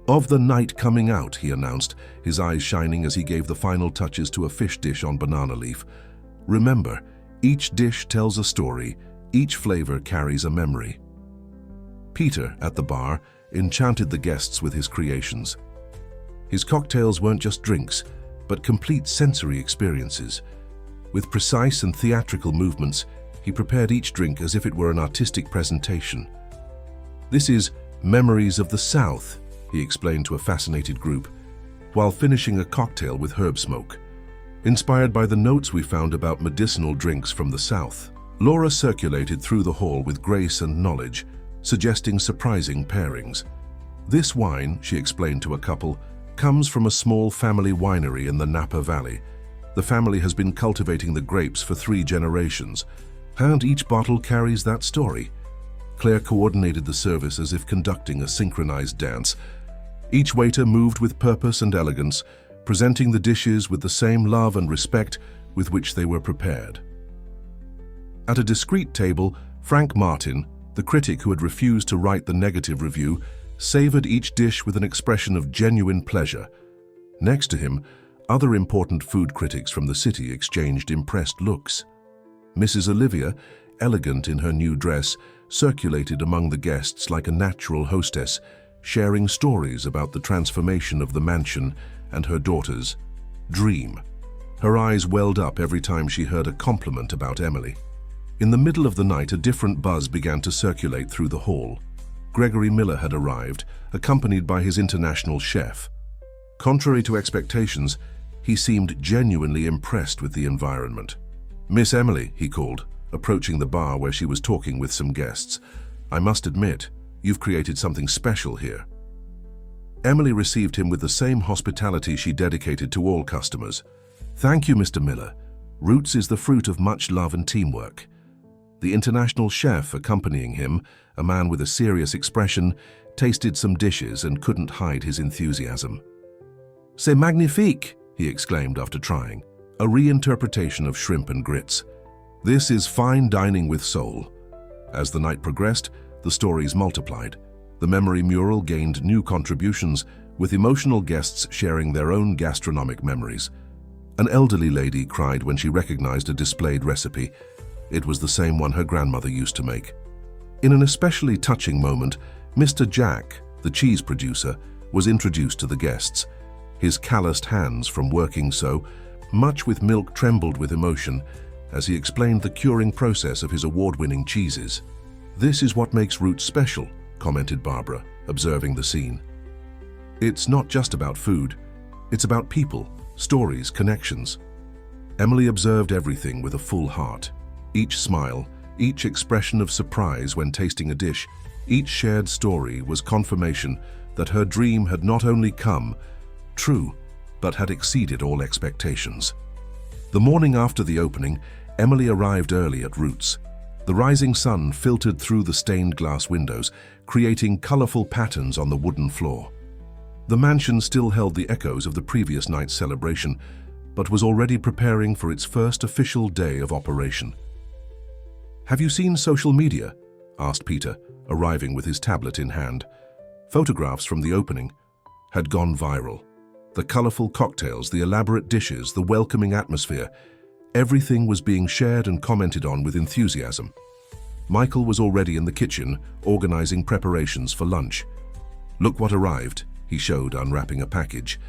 of the night coming out," he announced, his eyes shining as he gave the final touches to a fish dish on banana leaf. "Remember, each dish tells a story, each flavor carries a memory." Peter, at the bar, enchanted the guests with his creations. His cocktails weren't just drinks, but complete sensory experiences. With precise and theatrical movements, he prepared each drink as if it were an artistic presentation. "This is Memories of the South," he explained to a fascinated group, while finishing a cocktail with herb smoke. "Inspired by the notes we found about medicinal drinks from the South." Laura circulated through the hall with grace and knowledge, suggesting surprising pairings. "This wine," she explained to a couple, "comes from a small family winery in the Napa Valley. The family has been cultivating the grapes for 3 generations, and each bottle carries that story." Claire coordinated the service as if conducting a synchronized dance. Each waiter moved with purpose and elegance, presenting the dishes with the same love and respect with which they were prepared. At a discreet table, Frank Martin, the critic who had refused to write the negative review, savored each dish with an expression of genuine pleasure. Next to him, other important food critics from the city exchanged impressed looks. Mrs. Olivia, elegant in her new dress, circulated among the guests like a natural hostess, sharing stories about the transformation of the mansion and her daughter's dream. Her eyes welled up every time she heard a compliment about Emily. In the middle of the night, a different buzz began to circulate through the hall. Gregory Miller had arrived, accompanied by his international chef. Contrary to expectations, he seemed genuinely impressed with the environment. "Miss Emily," he called, approaching the bar where she was talking with some guests. "I must admit, you've created something special here." Emily received him with the same hospitality she dedicated to all customers. "Thank you, Mr. Miller. Roots is the fruit of much love and teamwork." The international chef accompanying him, a man with a serious expression, tasted some dishes and couldn't hide his enthusiasm. "C'est magnifique," he exclaimed after trying, a reinterpretation of shrimp and grits. "This is fine dining with soul." As the night progressed, the stories multiplied. The memory mural gained new contributions, with emotional guests sharing their own gastronomic memories. An elderly lady cried when she recognized a displayed recipe. It was the same one her grandmother used to make. In an especially touching moment, Mr. Jack, the cheese producer, was introduced to the guests. His calloused hands from working so much with milk trembled with emotion as he explained the curing process of his award-winning cheeses. "This is what makes Roots special," commented Barbara, observing the scene. "It's not just about food. It's about people, stories, connections." Emily observed everything with a full heart. Each smile, each expression of surprise when tasting a dish, each shared story was confirmation that her dream had not only come true, but had exceeded all expectations. The morning after the opening, Emily arrived early at Roots. The rising sun filtered through the stained glass windows, creating colorful patterns on the wooden floor. The mansion still held the echoes of the previous night's celebration, but was already preparing for its first official day of operation. "Have you seen social media?" asked Peter, arriving with his tablet in hand. Photographs from the opening had gone viral. The colorful cocktails, the elaborate dishes, the welcoming atmosphere, everything was being shared and commented on with enthusiasm. Michael was already in the kitchen, organizing preparations for lunch. "Look what arrived," he showed, unwrapping a package.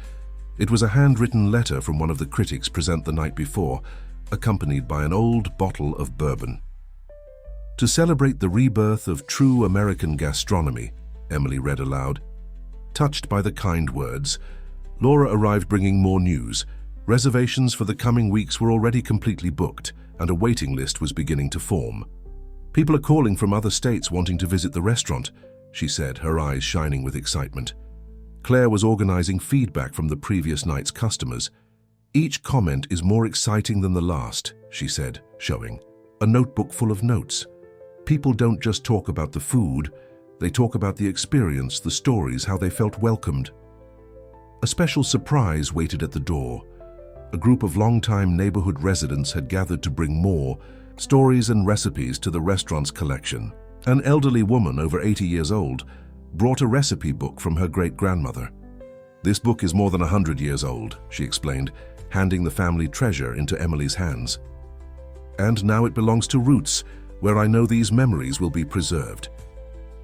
It was a handwritten letter from one of the critics present the night before, accompanied by an old bottle of bourbon. "To celebrate the rebirth of true American gastronomy," Emily read aloud. Touched by the kind words, Laura arrived bringing more news. Reservations for the coming weeks were already completely booked, and a waiting list was beginning to form. "People are calling from other states wanting to visit the restaurant," she said, her eyes shining with excitement. Claire was organizing feedback from the previous night's customers. "Each comment is more exciting than the last," she said, showing a notebook full of notes. "People don't just talk about the food, they talk about the experience, the stories, how they felt welcomed." A special surprise waited at the door. A group of longtime neighborhood residents had gathered to bring more stories and recipes to the restaurant's collection. An elderly woman, over 80 years old, brought a recipe book from her great-grandmother. "This book is more than 100 years old," she explained, handing the family treasure into Emily's hands. "And now it belongs to Roots, where I know these memories will be preserved."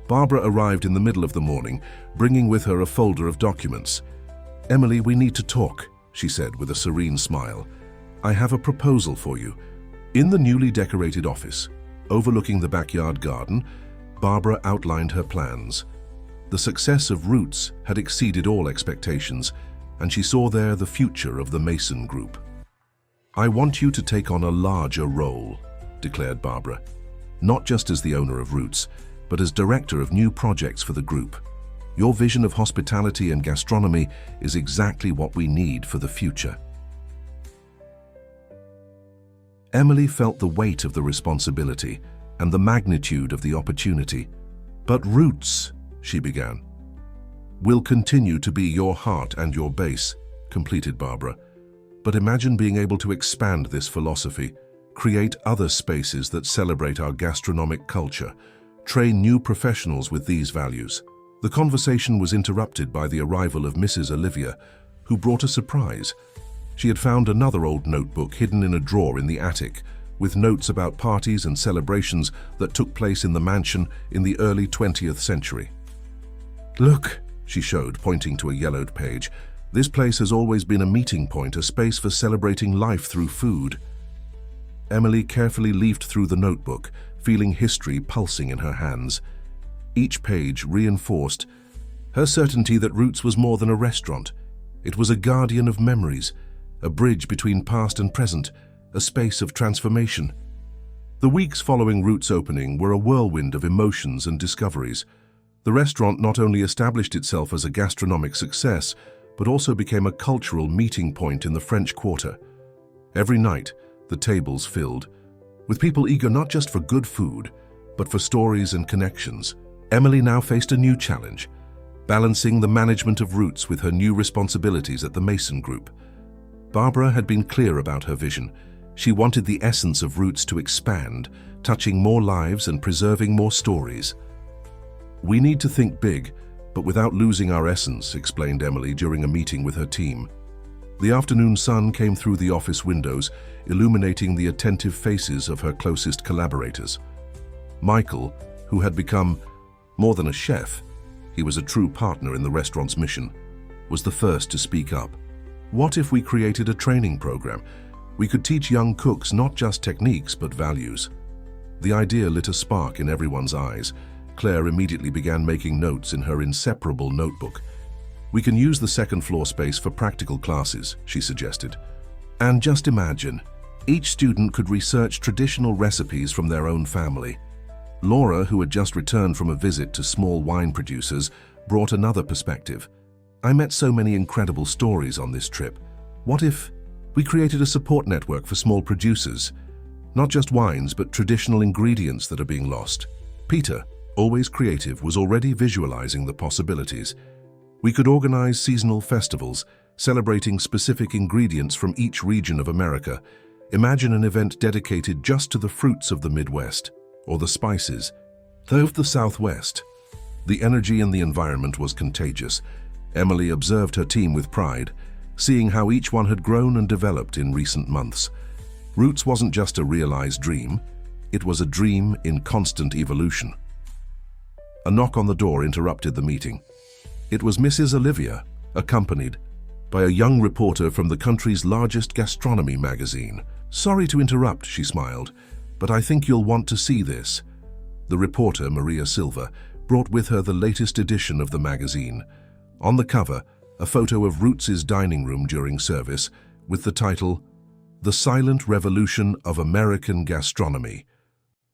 Barbara arrived in the middle of the morning, bringing with her a folder of documents. "Emily, we need to talk," she said with a serene smile. "I have a proposal for you." In the newly decorated office, overlooking the backyard garden, Barbara outlined her plans. The success of Roots had exceeded all expectations, and she saw there the future of the Mason Group. "I want you to take on a larger role," declared Barbara, "not just as the owner of Roots, but as director of new projects for the group. Your vision of hospitality and gastronomy is exactly what we need for the future." Emily felt the weight of the responsibility and the magnitude of the opportunity. "But Roots," she began. "Will continue to be your heart and your base," completed Barbara. "But imagine being able to expand this philosophy, create other spaces that celebrate our gastronomic culture, train new professionals with these values." The conversation was interrupted by the arrival of Mrs. Olivia, who brought a surprise. She had found another old notebook hidden in a drawer in the attic, with notes about parties and celebrations that took place in the mansion in the early 20th century. "Look," she showed, pointing to a yellowed page. "This place has always been a meeting point, a space for celebrating life through food." Emily carefully leafed through the notebook, feeling history pulsing in her hands. Each page reinforced her certainty that Roots was more than a restaurant. It was a guardian of memories, a bridge between past and present, a space of transformation. The weeks following Roots' opening were a whirlwind of emotions and discoveries. The restaurant not only established itself as a gastronomic success, but also became a cultural meeting point in the French Quarter. Every night, the tables filled, with people eager not just for good food, but for stories and connections. Emily now faced a new challenge, balancing the management of Roots with her new responsibilities at the Mason Group. Barbara had been clear about her vision. She wanted the essence of Roots to expand, touching more lives and preserving more stories. "We need to think big, but without losing our essence," explained Emily during a meeting with her team. The afternoon sun came through the office windows, illuminating the attentive faces of her closest collaborators. Michael, who had become more than a chef, he was a true partner in the restaurant's mission, was the first to speak up. "What if we created a training program? We could teach young cooks not just techniques but values." The idea lit a spark in everyone's eyes. Claire immediately began making notes in her inseparable notebook. "We can use the second-floor space for practical classes," she suggested. "And just imagine, each student could research traditional recipes from their own family." Laura, who had just returned from a visit to small wine producers, brought another perspective. I met so many incredible stories on this trip. What if we created a support network for small producers? Not just wines, but traditional ingredients that are being lost. Peter, always creative, was already visualizing the possibilities. We could organize seasonal festivals, celebrating specific ingredients from each region of America. Imagine an event dedicated just to the fruits of the Midwest, or the spices, of the Southwest. The energy in the environment was contagious. Emily observed her team with pride, seeing how each one had grown and developed in recent months. Roots wasn't just a realized dream, it was a dream in constant evolution. A knock on the door interrupted the meeting. It was Mrs. Olivia, accompanied by a young reporter from the country's largest gastronomy magazine. "Sorry to interrupt," she smiled, "but I think you'll want to see this." The reporter, Maria Silva, brought with her the latest edition of the magazine. On the cover, a photo of Roots' dining room during service, with the title, "The Silent Revolution of American Gastronomy."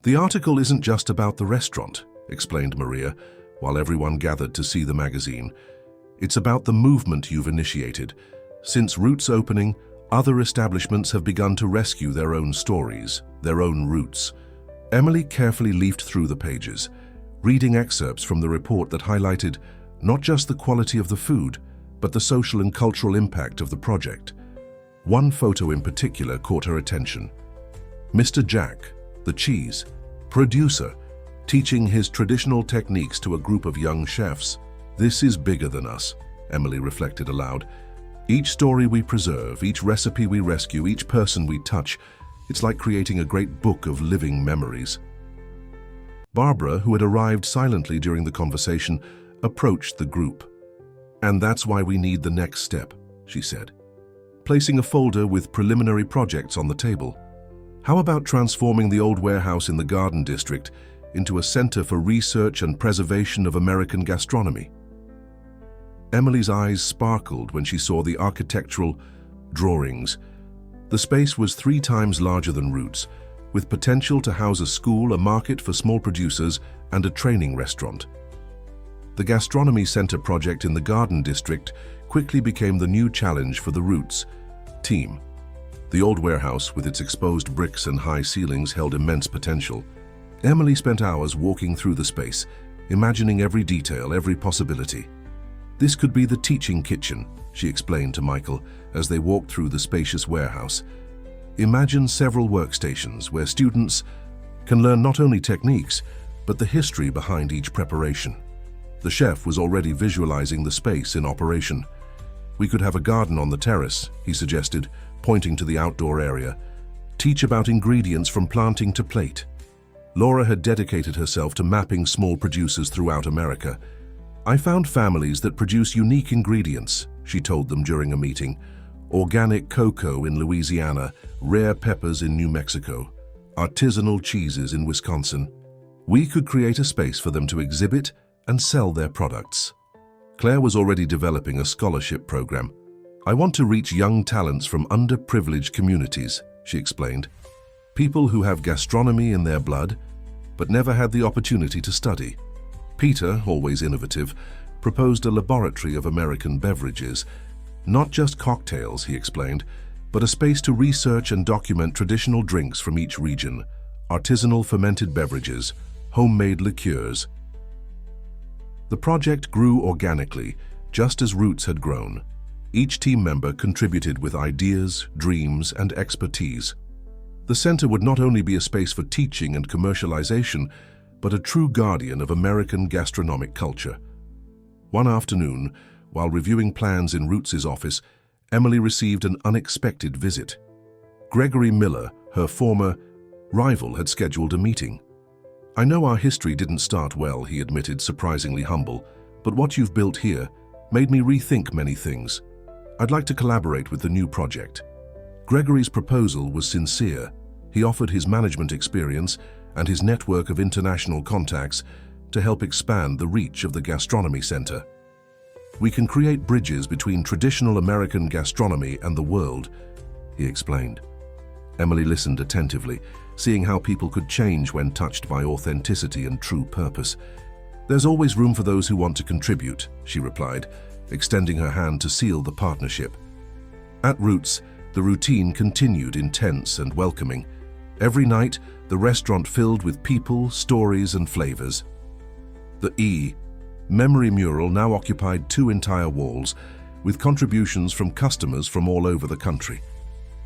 "The article isn't just about the restaurant," explained Maria, while everyone gathered to see the magazine. "It's about the movement you've initiated. Since Roots' opening, other establishments have begun to rescue their own stories, their own roots." Emily carefully leafed through the pages, reading excerpts from the report that highlighted not just the quality of the food, but the social and cultural impact of the project. One photo in particular caught her attention. Mr. Jack, the cheese producer, teaching his traditional techniques to a group of young chefs. "This is bigger than us," Emily reflected aloud. "Each story we preserve, each recipe we rescue, each person we touch, it's like creating a great book of living memories." Barbara, who had arrived silently during the conversation, approached the group. "And that's why we need the next step," she said, placing a folder with preliminary projects on the table. "How about transforming the old warehouse in the Garden District into a center for research and preservation of American gastronomy?" Emily's eyes sparkled when she saw the architectural drawings. The space was 3 times larger than Roots, with potential to house a school, a market for small producers, and a training restaurant. The Gastronomy Center project in the Garden District quickly became the new challenge for the Roots team. The old warehouse, with its exposed bricks and high ceilings, held immense potential. Emily spent hours walking through the space, imagining every detail, every possibility. "This could be the teaching kitchen," she explained to Michael as they walked through the spacious warehouse. "Imagine several workstations where students can learn not only techniques, but the history behind each preparation." The chef was already visualizing the space in operation. "We could have a garden on the terrace," he suggested, pointing to the outdoor area. "Teach about ingredients from planting to plate." Laura had dedicated herself to mapping small producers throughout America. "I found families that produce unique ingredients," she told them during a meeting. "Organic cocoa in Louisiana, rare peppers in New Mexico, artisanal cheeses in Wisconsin. We could create a space for them to exhibit and sell their products." Claire was already developing a scholarship program. "I want to reach young talents from underprivileged communities," she explained. "People who have gastronomy in their blood, but never had the opportunity to study." Peter, always innovative, proposed a laboratory of American beverages. "Not just cocktails," he explained, "but a space to research and document traditional drinks from each region, artisanal fermented beverages, homemade liqueurs." The project grew organically, just as Roots had grown. Each team member contributed with ideas, dreams, and expertise. The center would not only be a space for teaching and commercialization, but a true guardian of American gastronomic culture. One afternoon, while reviewing plans in Roots' office, Emily received an unexpected visit. Gregory Miller, her former rival, had scheduled a meeting. "I know our history didn't start well," he admitted, surprisingly humble, "but what you've built here made me rethink many things. I'd like to collaborate with the new project." Gregory's proposal was sincere. He offered his management experience and his network of international contacts to help expand the reach of the Gastronomy Center. "We can create bridges between traditional American gastronomy and the world," he explained. Emily listened attentively, seeing how people could change when touched by authenticity and true purpose. "There's always room for those who want to contribute," she replied, extending her hand to seal the partnership. At Roots, the routine continued intense and welcoming. Every night, the restaurant filled with people, stories, and flavors. The Memory mural now occupied 2 entire walls, with contributions from customers from all over the country.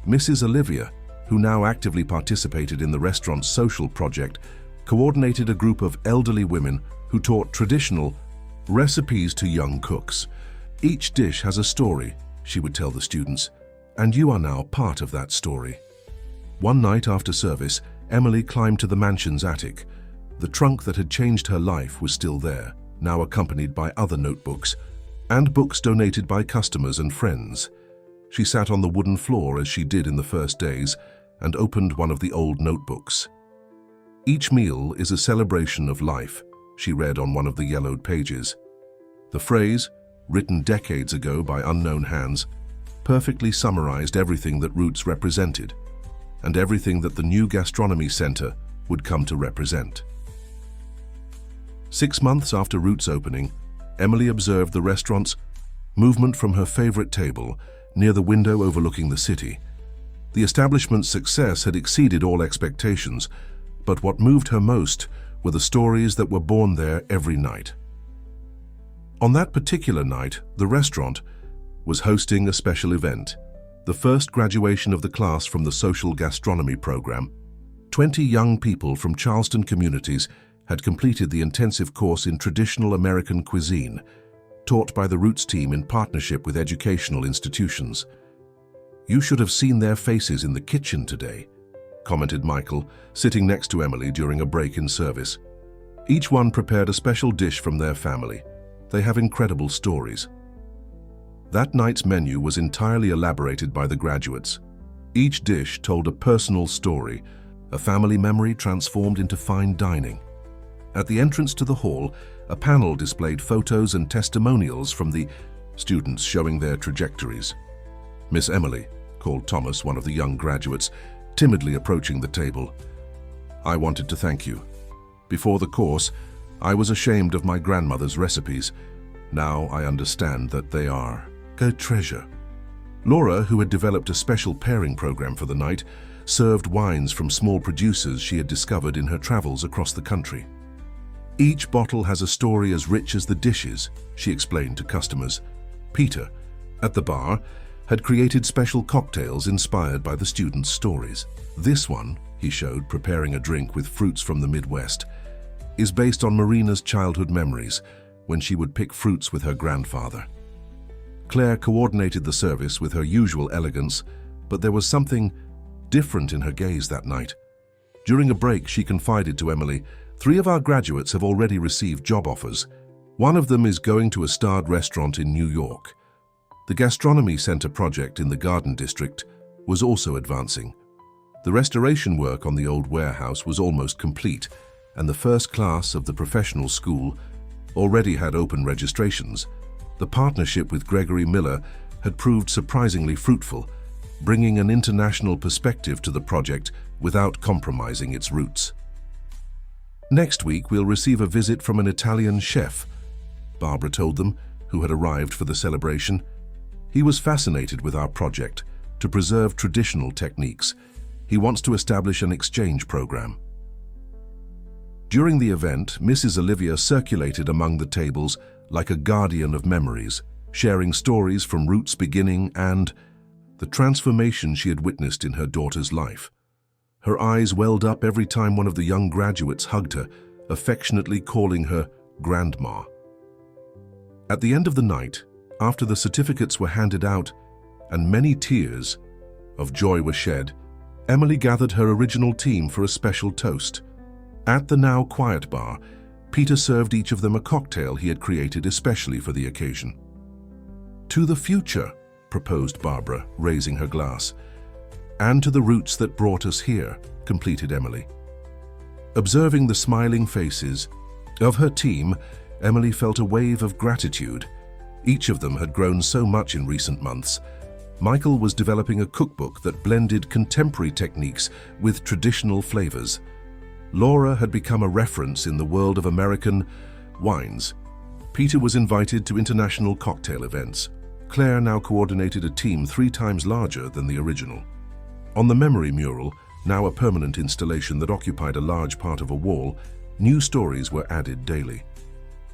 Mrs. Olivia, who now actively participated in the restaurant's social project, coordinated a group of elderly women who taught traditional recipes to young cooks. "Each dish has a story," she would tell the students, "and you are now part of that story." One night after service, Emily climbed to the mansion's attic. The trunk that had changed her life was still there, now accompanied by other notebooks and books donated by customers and friends. She sat on the wooden floor as she did in the first days and opened one of the old notebooks. "Each meal is a celebration of life," she read on one of the yellowed pages. The phrase, written decades ago by unknown hands, perfectly summarized everything that Roots represented and everything that the new gastronomy center would come to represent. 6 months after Roots' opening, Emily observed the restaurant's movement from her favorite table near the window overlooking the city. The establishment's success had exceeded all expectations, but what moved her most were the stories that were born there every night. On that particular night, the restaurant was hosting a special event, the first graduation of the class from the social gastronomy program. 20 young people from Charleston communities had completed the intensive course in traditional American cuisine, taught by the Roots team in partnership with educational institutions. "You should have seen their faces in the kitchen today," commented Michael, sitting next to Emily during a break in service. "Each one prepared a special dish from their family. They have incredible stories." That night's menu was entirely elaborated by the graduates. Each dish told a personal story, a family memory transformed into fine dining. At the entrance to the hall, a panel displayed photos and testimonials from the students showing their trajectories. "Miss Emily," called Thomas, one of the young graduates, timidly approaching the table, "I wanted to thank you. Before the course, I was ashamed of my grandmother's recipes. Now I understand that they are a treasure." Laura, who had developed a special pairing program for the night, served wines from small producers she had discovered in her travels across the country. "Each bottle has a story as rich as the dishes," she explained to customers. Peter, at the bar, had created special cocktails inspired by the students' stories. "This one," he showed, preparing a drink with fruits from the Midwest, "is based on Marina's childhood memories when she would pick fruits with her grandfather." Claire coordinated the service with her usual elegance, but there was something different in her gaze that night. During a break, she confided to Emily, "3 of our graduates have already received job offers. One of them is going to a starred restaurant in New York." The Gastronomy Center project in the Garden District was also advancing. The restoration work on the old warehouse was almost complete, and the first class of the professional school already had open registrations. The partnership with Gregory Miller had proved surprisingly fruitful, bringing an international perspective to the project without compromising its roots. "Next week, we'll receive a visit from an Italian chef," Barbara told them, who had arrived for the celebration. "He was fascinated with our project to preserve traditional techniques. He wants to establish an exchange program." During the event, Mrs. Olivia circulated among the tables like a guardian of memories, sharing stories from Roots' beginning and the transformation she had witnessed in her daughter's life. Her eyes welled up every time one of the young graduates hugged her, affectionately calling her Grandma. At the end of the night, after the certificates were handed out and many tears of joy were shed, Emily gathered her original team for a special toast. At the now quiet bar, Peter served each of them a cocktail he had created especially for the occasion. "To the future," proposed Barbara, raising her glass. "And to the roots that brought us here," completed Emily. Observing the smiling faces of her team, Emily felt a wave of gratitude. Each of them had grown so much in recent months. Michael was developing a cookbook that blended contemporary techniques with traditional flavors. Laura had become a reference in the world of American wines. Peter was invited to international cocktail events. Claire now coordinated a team 3 times larger than the original. On the memory mural, now a permanent installation that occupied a large part of a wall, new stories were added daily.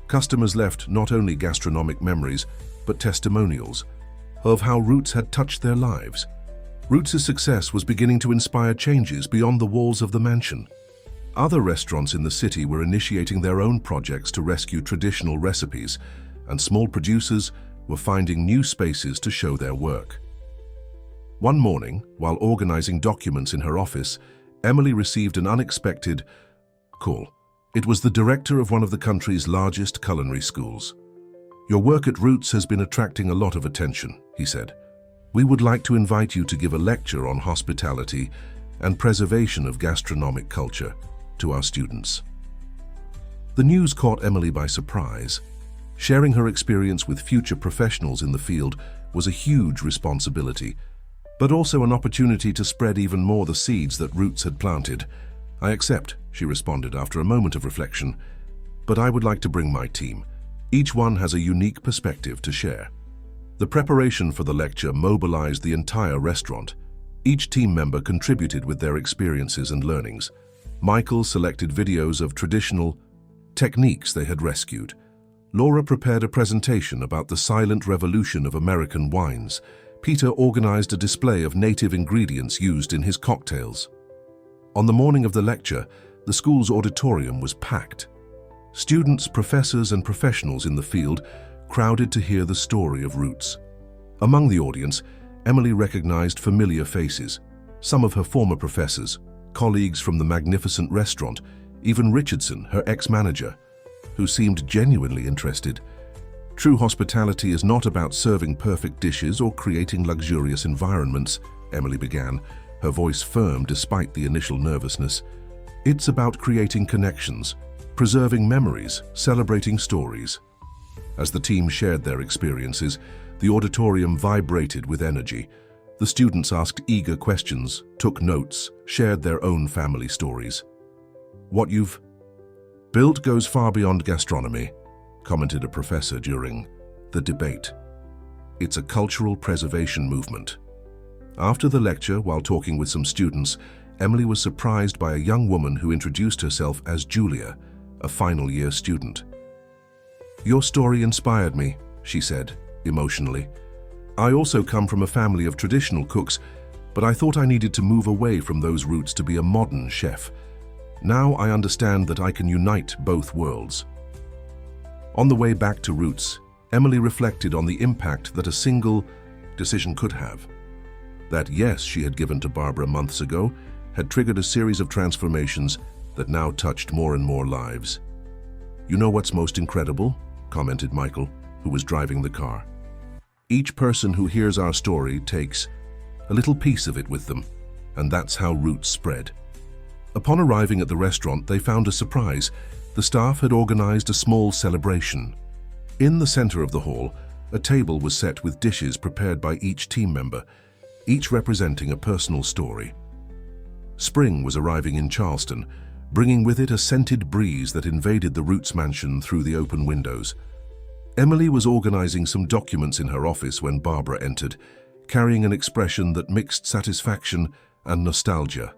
Customers left not only gastronomic memories, but testimonials of how Roots had touched their lives. Roots' success was beginning to inspire changes beyond the walls of the mansion. Other restaurants in the city were initiating their own projects to rescue traditional recipes, and small producers were finding new spaces to show their work. One morning, while organizing documents in her office, Emily received an unexpected call. It was the director of one of the country's largest culinary schools. "Your work at Roots has been attracting a lot of attention," he said. "We would like to invite you to give a lecture on hospitality and preservation of gastronomic culture to our students." The news caught Emily by surprise. Sharing her experience with future professionals in the field was a huge responsibility, but also an opportunity to spread even more the seeds that Roots had planted. "I accept," she responded after a moment of reflection, "but I would like to bring my team. Each one has a unique perspective to share." The preparation for the lecture mobilized the entire restaurant. Each team member contributed with their experiences and learnings. Michael selected videos of traditional techniques they had rescued. Laura prepared a presentation about the silent revolution of American wines. Peter organized a display of native ingredients used in his cocktails. On the morning of the lecture, the school's auditorium was packed. Students, professors, and professionals in the field crowded to hear the story of Roots. Among the audience, Emily recognized familiar faces, some of her former professors, colleagues from the magnificent restaurant, even Richardson, her ex-manager, who seemed genuinely interested. True hospitality is not about serving perfect dishes or creating luxurious environments, Emily began, her voice firm despite the initial nervousness. It's about creating connections, preserving memories, celebrating stories. As the team shared their experiences, the auditorium vibrated with energy. The students asked eager questions, took notes, shared their own family stories. "What you've built goes far beyond gastronomy," commented a professor during the debate. "It's a cultural preservation movement." After the lecture, while talking with some students, Emily was surprised by a young woman who introduced herself as Julia, a final year student. "Your story inspired me," she said, emotionally. "I also come from a family of traditional cooks, but I thought I needed to move away from those roots to be a modern chef. Now I understand that I can unite both worlds." On the way back to Roots, Emily reflected on the impact that a single decision could have. That yes she had given to Barbara months ago had triggered a series of transformations that now touched more and more lives. "You know what's most incredible?" commented Michael, who was driving the car. "Each person who hears our story takes a little piece of it with them, and that's how Roots spread." Upon arriving at the restaurant, they found a surprise. The staff had organized a small celebration. In the center of the hall, a table was set with dishes prepared by each team member, each representing a personal story. Spring was arriving in Charleston, bringing with it a scented breeze that invaded the Roots mansion through the open windows. Emily was organizing some documents in her office when Barbara entered, carrying an expression that mixed satisfaction and nostalgia.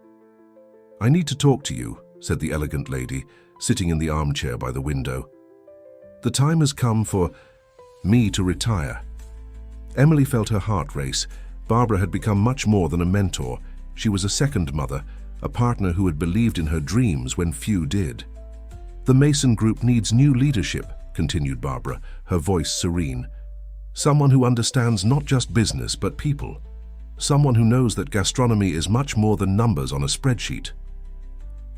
"I need to talk to you," said the elegant lady, sitting in the armchair by the window. "The time has come for me to retire." Emily felt her heart race. Barbara had become much more than a mentor. She was a second mother, a partner who had believed in her dreams when few did. "The Mason Group needs new leadership," continued Barbara, her voice serene. "Someone who understands not just business but people. Someone who knows that gastronomy is much more than numbers on a spreadsheet."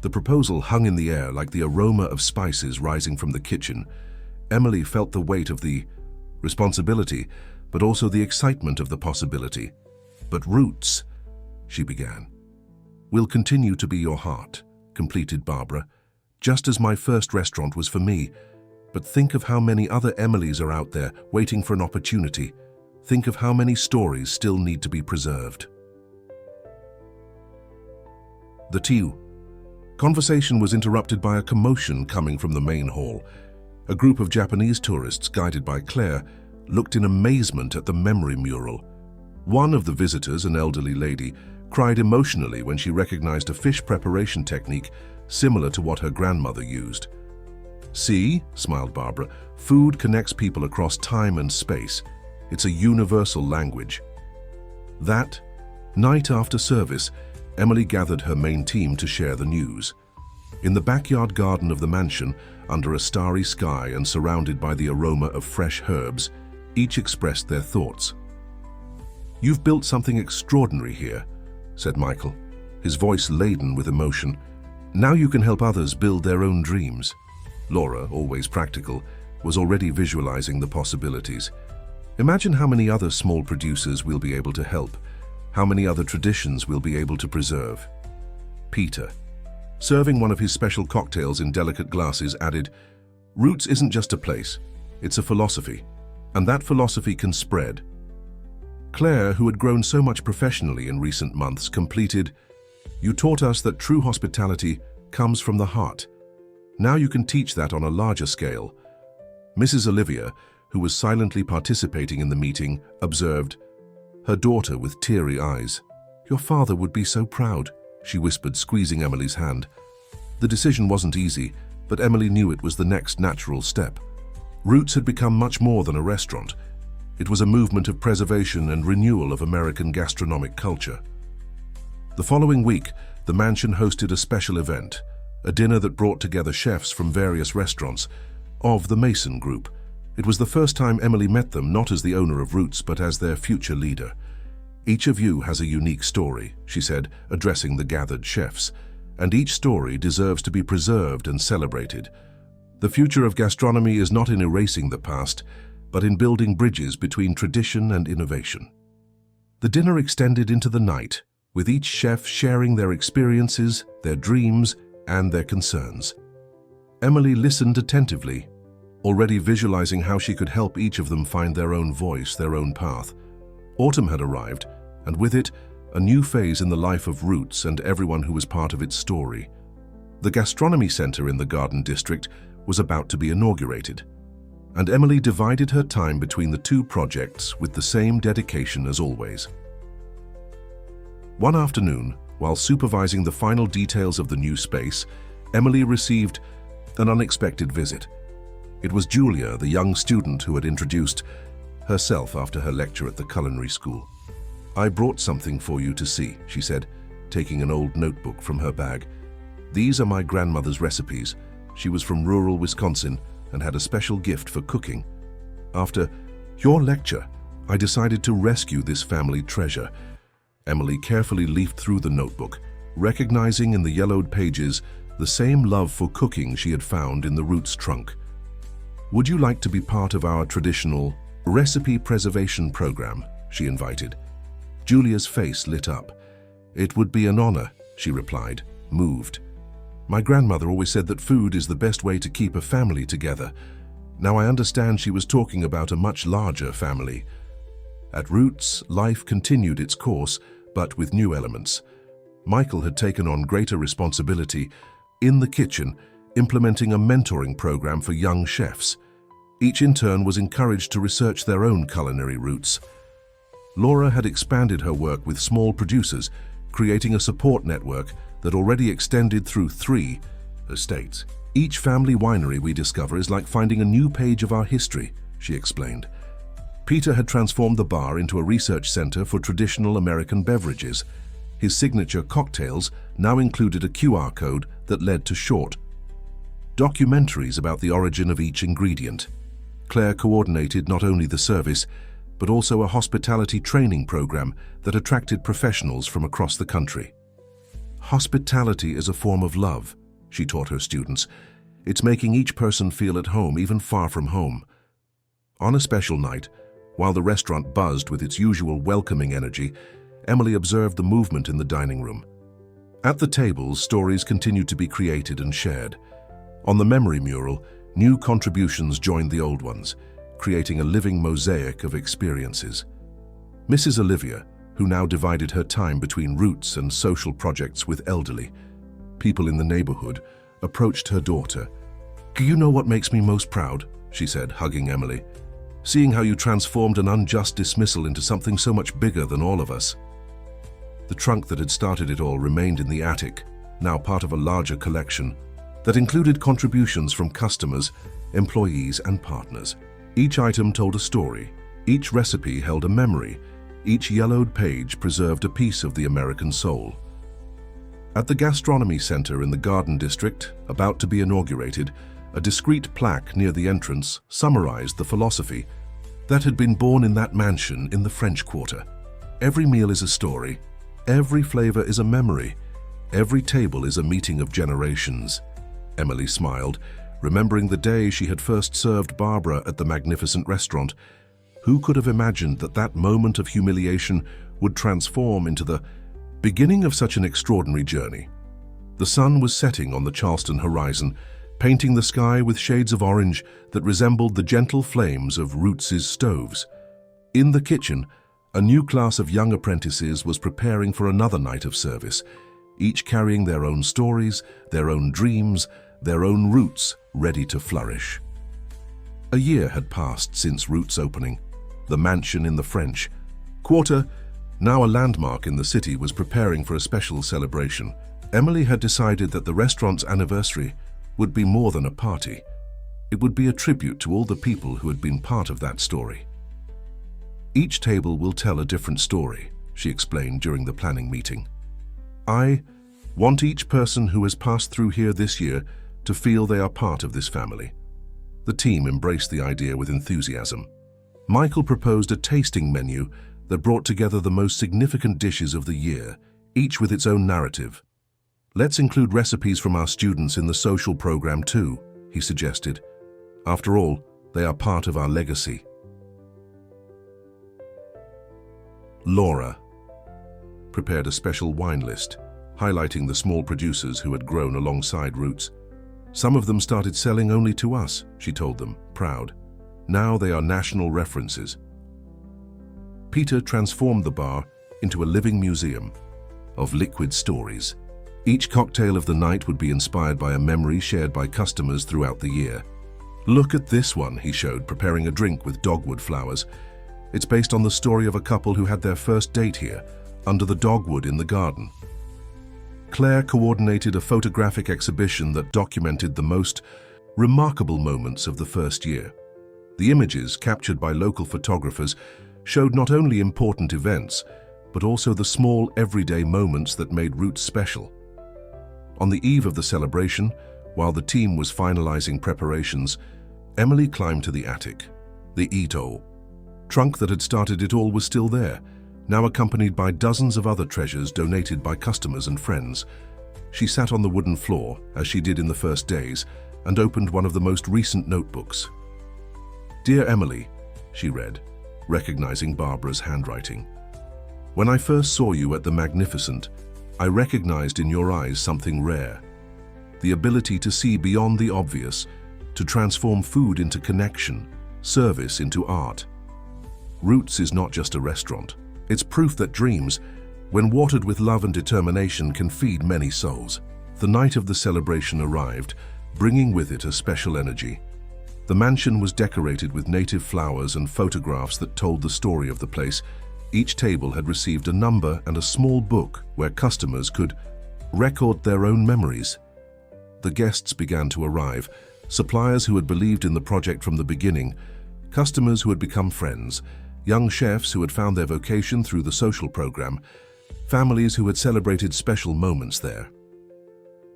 The proposal hung in the air like the aroma of spices rising from the kitchen. Emily felt the weight of the responsibility, but also the excitement of the possibility. "But Roots," she began. "Will continue to be your heart," completed Barbara, "just as my first restaurant was for me. But think of how many other Emilys are out there waiting for an opportunity. Think of how many stories still need to be preserved." The tea conversation was interrupted by a commotion coming from the main hall. A group of Japanese tourists, guided by Claire, looked in amazement at the memory mural. One of the visitors, an elderly lady, cried emotionally when she recognized a fish preparation technique similar to what her grandmother used. "See," smiled Barbara, "food connects people across time and space. It's a universal language." That night after service, Emily gathered her main team to share the news. In the backyard garden of the mansion, under a starry sky and surrounded by the aroma of fresh herbs, each expressed their thoughts. "You've built something extraordinary here," said Michael, his voice laden with emotion. "Now you can help others build their own dreams." Laura, always practical, was already visualizing the possibilities. "Imagine how many other small producers we'll be able to help, how many other traditions we'll be able to preserve." Peter, serving one of his special cocktails in delicate glasses, added, "Roots isn't just a place, it's a philosophy, and that philosophy can spread." Claire, who had grown so much professionally in recent months, completed, "You taught us that true hospitality comes from the heart. Now you can teach that on a larger scale." Mrs. Olivia, who was silently participating in the meeting, observed, her daughter with teary eyes. "Your father would be so proud," she whispered, squeezing Emily's hand. The decision wasn't easy, but Emily knew it was the next natural step. Roots had become much more than a restaurant. It was a movement of preservation and renewal of American gastronomic culture. The following week, the mansion hosted a special event, a dinner that brought together chefs from various restaurants of the Mason Group. It was the first time Emily met them, not as the owner of Roots, but as their future leader. "Each of you has a unique story," she said, addressing the gathered chefs, "and each story deserves to be preserved and celebrated. The future of gastronomy is not in erasing the past, but in building bridges between tradition and innovation." The dinner extended into the night, with each chef sharing their experiences, their dreams, and their concerns. Emily listened attentively, already visualizing how she could help each of them find their own voice, their own path. Autumn had arrived, and with it, a new phase in the life of Roots and everyone who was part of its story. The gastronomy center in the Garden District was about to be inaugurated, and Emily divided her time between the two projects with the same dedication as always. One afternoon, while supervising the final details of the new space, Emily received an unexpected visit. It was Julia, the young student who had introduced herself after her lecture at the culinary school. "I brought something for you to see," she said, taking an old notebook from her bag. "These are my grandmother's recipes. She was from rural Wisconsin and had a special gift for cooking. After your lecture, I decided to rescue this family treasure." Emily carefully leafed through the notebook, recognizing in the yellowed pages the same love for cooking she had found in the Roots trunk. "Would you like to be part of our traditional recipe preservation program?" she invited. Julia's face lit up. "It would be an honor," she replied, moved. "My grandmother always said that food is the best way to keep a family together. Now I understand she was talking about a much larger family." At Roots, life continued its course, but with new elements. Michael had taken on greater responsibility in the kitchen, implementing a mentoring program for young chefs. Each intern was encouraged to research their own culinary roots. Laura had expanded her work with small producers, creating a support network that already extended through 3 estates. "Each family winery we discover is like finding a new page of our history," she explained. Peter had transformed the bar into a research center for traditional American beverages. His signature cocktails now included a QR code that led to short documentaries about the origin of each ingredient. Claire coordinated not only the service, but also a hospitality training program that attracted professionals from across the country. "Hospitality is a form of love," she taught her students. "It's making each person feel at home, even far from home." On a special night, while the restaurant buzzed with its usual welcoming energy, Emily observed the movement in the dining room. At the tables, stories continued to be created and shared. On the memory mural, new contributions joined the old ones, creating a living mosaic of experiences. Mrs. Olivia, who now divided her time between Roots and social projects with elderly people in the neighborhood, approached her daughter. You know what makes me most proud? She said, hugging Emily. Seeing how you transformed an unjust dismissal into something so much bigger than all of us. The trunk that had started it all remained in the attic, now part of a larger collection that included contributions from customers, employees, and partners. Each item told a story. Each recipe held a memory. Each yellowed page preserved a piece of the American soul. At the Gastronomy Center in the Garden District, about to be inaugurated, a discreet plaque near the entrance summarized the philosophy that had been born in that mansion in the French Quarter. Every meal is a story. Every flavor is a memory. Every table is a meeting of generations. Emily smiled, remembering the day she had first served Barbara at the magnificent restaurant. Who could have imagined that that moment of humiliation would transform into the beginning of such an extraordinary journey? The sun was setting on the Charleston horizon, painting the sky with shades of orange that resembled the gentle flames of Roots's stoves. In the kitchen, a new class of young apprentices was preparing for another night of service, each carrying their own stories, their own dreams, their own roots ready to flourish. A year had passed since Roots' opening. The mansion in the French Quarter, now a landmark in the city, was preparing for a special celebration. Emily had decided that the restaurant's anniversary would be more than a party. It would be a tribute to all the people who had been part of that story. Each table will tell a different story, she explained during the planning meeting. I want each person who has passed through here this year to feel they are part of this family. The team embraced the idea with enthusiasm. Michael proposed a tasting menu that brought together the most significant dishes of the year, each with its own narrative. Let's include recipes from our students in the social program too, he suggested. After all, they are part of our legacy. Laura prepared a special wine list, highlighting the small producers who had grown alongside Roots. Some of them started selling only to us, she told them, proud. Now they are national references. Peter transformed the bar into a living museum of liquid stories. Each cocktail of the night would be inspired by a memory shared by customers throughout the year. Look at this one, he showed, preparing a drink with dogwood flowers. It's based on the story of a couple who had their first date here, under the dogwood in the garden. Claire coordinated a photographic exhibition that documented the most remarkable moments of the first year. The images, captured by local photographers, showed not only important events, but also the small, everyday moments that made Roots special. On the eve of the celebration, while the team was finalizing preparations, Emily climbed to the attic. The Ito trunk that had started it all was still there, now accompanied by dozens of other treasures donated by customers and friends. She sat on the wooden floor, as she did in the first days, and opened one of the most recent notebooks. Dear Emily, she read, recognizing Barbara's handwriting. When I first saw you at the Magnificent, I recognized in your eyes something rare. The ability to see beyond the obvious, to transform food into connection, service into art. Roots is not just a restaurant. It's proof that dreams, when watered with love and determination, can feed many souls. The night of the celebration arrived, bringing with it a special energy. The mansion was decorated with native flowers and photographs that told the story of the place. Each table had received a number and a small book where customers could record their own memories. The guests began to arrive, suppliers who had believed in the project from the beginning, customers who had become friends, young chefs who had found their vocation through the social program, families who had celebrated special moments there.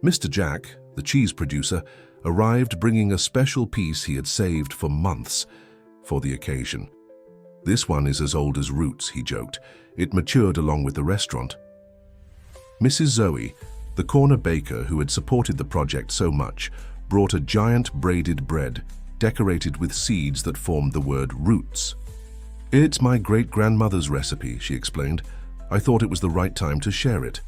Mr. Jack, the cheese producer, arrived bringing a special piece he had saved for months for the occasion. This one is as old as Roots, he joked. It matured along with the restaurant. Mrs. Zoe, the corner baker who had supported the project so much, brought a giant braided bread decorated with seeds that formed the word Roots. It's my great-grandmother's recipe, she explained. I thought it was the right time to share it.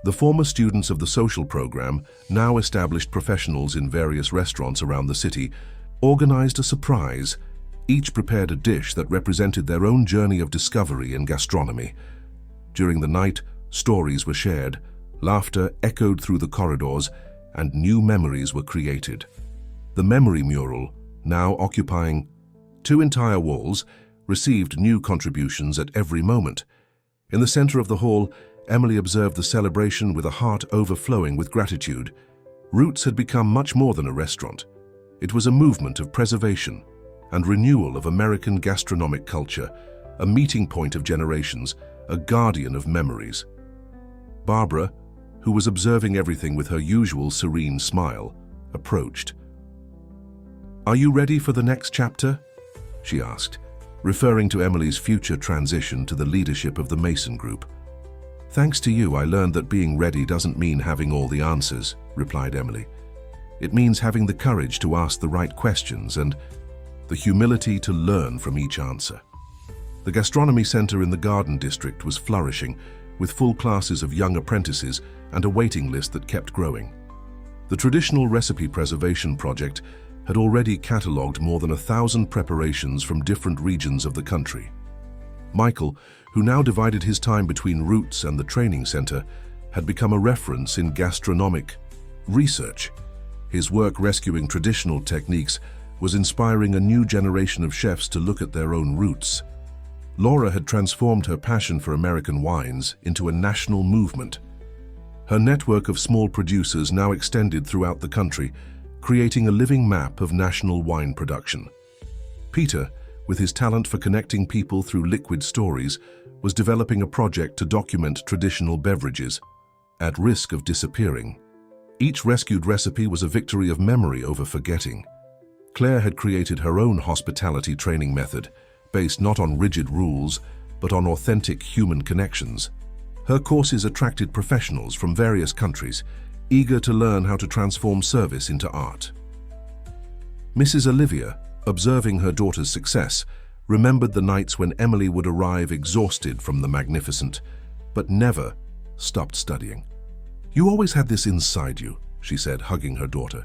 The former students of the social program, now established professionals in various restaurants around the city, organized a surprise. Each prepared a dish that represented their own journey of discovery in gastronomy. During the night, stories were shared, laughter echoed through the corridors, and new memories were created. The memory mural, now occupying 2 entire walls, received new contributions at every moment. In the center of the hall, Emily observed the celebration with a heart overflowing with gratitude. Roots had become much more than a restaurant. It was a movement of preservation and renewal of American gastronomic culture, a meeting point of generations, a guardian of memories. Barbara, who was observing everything with her usual serene smile, approached. "Are you ready for the next chapter?" she asked, referring to Emily's future transition to the leadership of the Mason Group. "Thanks to you, I learned that being ready doesn't mean having all the answers," replied Emily. "It means having the courage to ask the right questions and the humility to learn from each answer." The gastronomy center in the Garden District was flourishing, with full classes of young apprentices and a waiting list that kept growing. The traditional recipe preservation project had already catalogued more than 1,000 preparations from different regions of the country. Michael, who now divided his time between Roots and the training center, had become a reference in gastronomic research. His work rescuing traditional techniques was inspiring a new generation of chefs to look at their own roots. Laura had transformed her passion for American wines into a national movement. Her network of small producers now extended throughout the country, creating a living map of national wine production. Peter, with his talent for connecting people through liquid stories, was developing a project to document traditional beverages, at risk of disappearing. Each rescued recipe was a victory of memory over forgetting. Claire had created her own hospitality training method, based not on rigid rules, but on authentic human connections. Her courses attracted professionals from various countries, eager to learn how to transform service into art. Mrs. Olivia, observing her daughter's success, remembered the nights when Emily would arrive exhausted from the magnificent, but never stopped studying. "You always had this inside you," she said, hugging her daughter.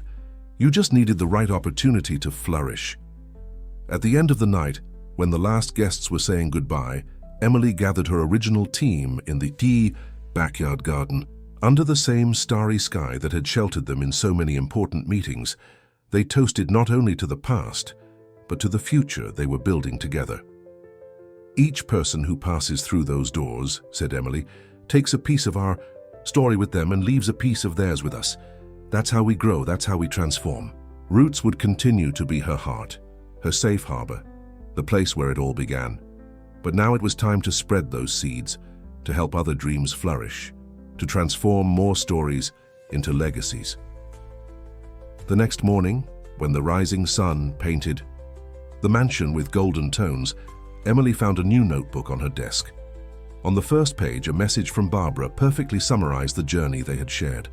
"You just needed the right opportunity to flourish." At the end of the night, when the last guests were saying goodbye, Emily gathered her original team in the backyard garden. Under the same starry sky that had sheltered them in so many important meetings, they toasted not only to the past, but to the future they were building together. "Each person who passes through those doors," said Emily, "takes a piece of our story with them and leaves a piece of theirs with us. That's how we grow, that's how we transform." Roots would continue to be her heart, her safe harbor, the place where it all began. But now it was time to spread those seeds, to help other dreams flourish, to transform more stories into legacies. The next morning, when the rising sun painted the mansion with golden tones, Emily found a new notebook on her desk. On the first page, a message from Barbara perfectly summarized the journey they had shared.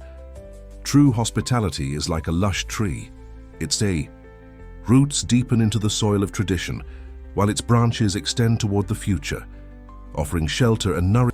"True hospitality is like a lush tree. Its roots deepen into the soil of tradition, while its branches extend toward the future, offering shelter and nourishment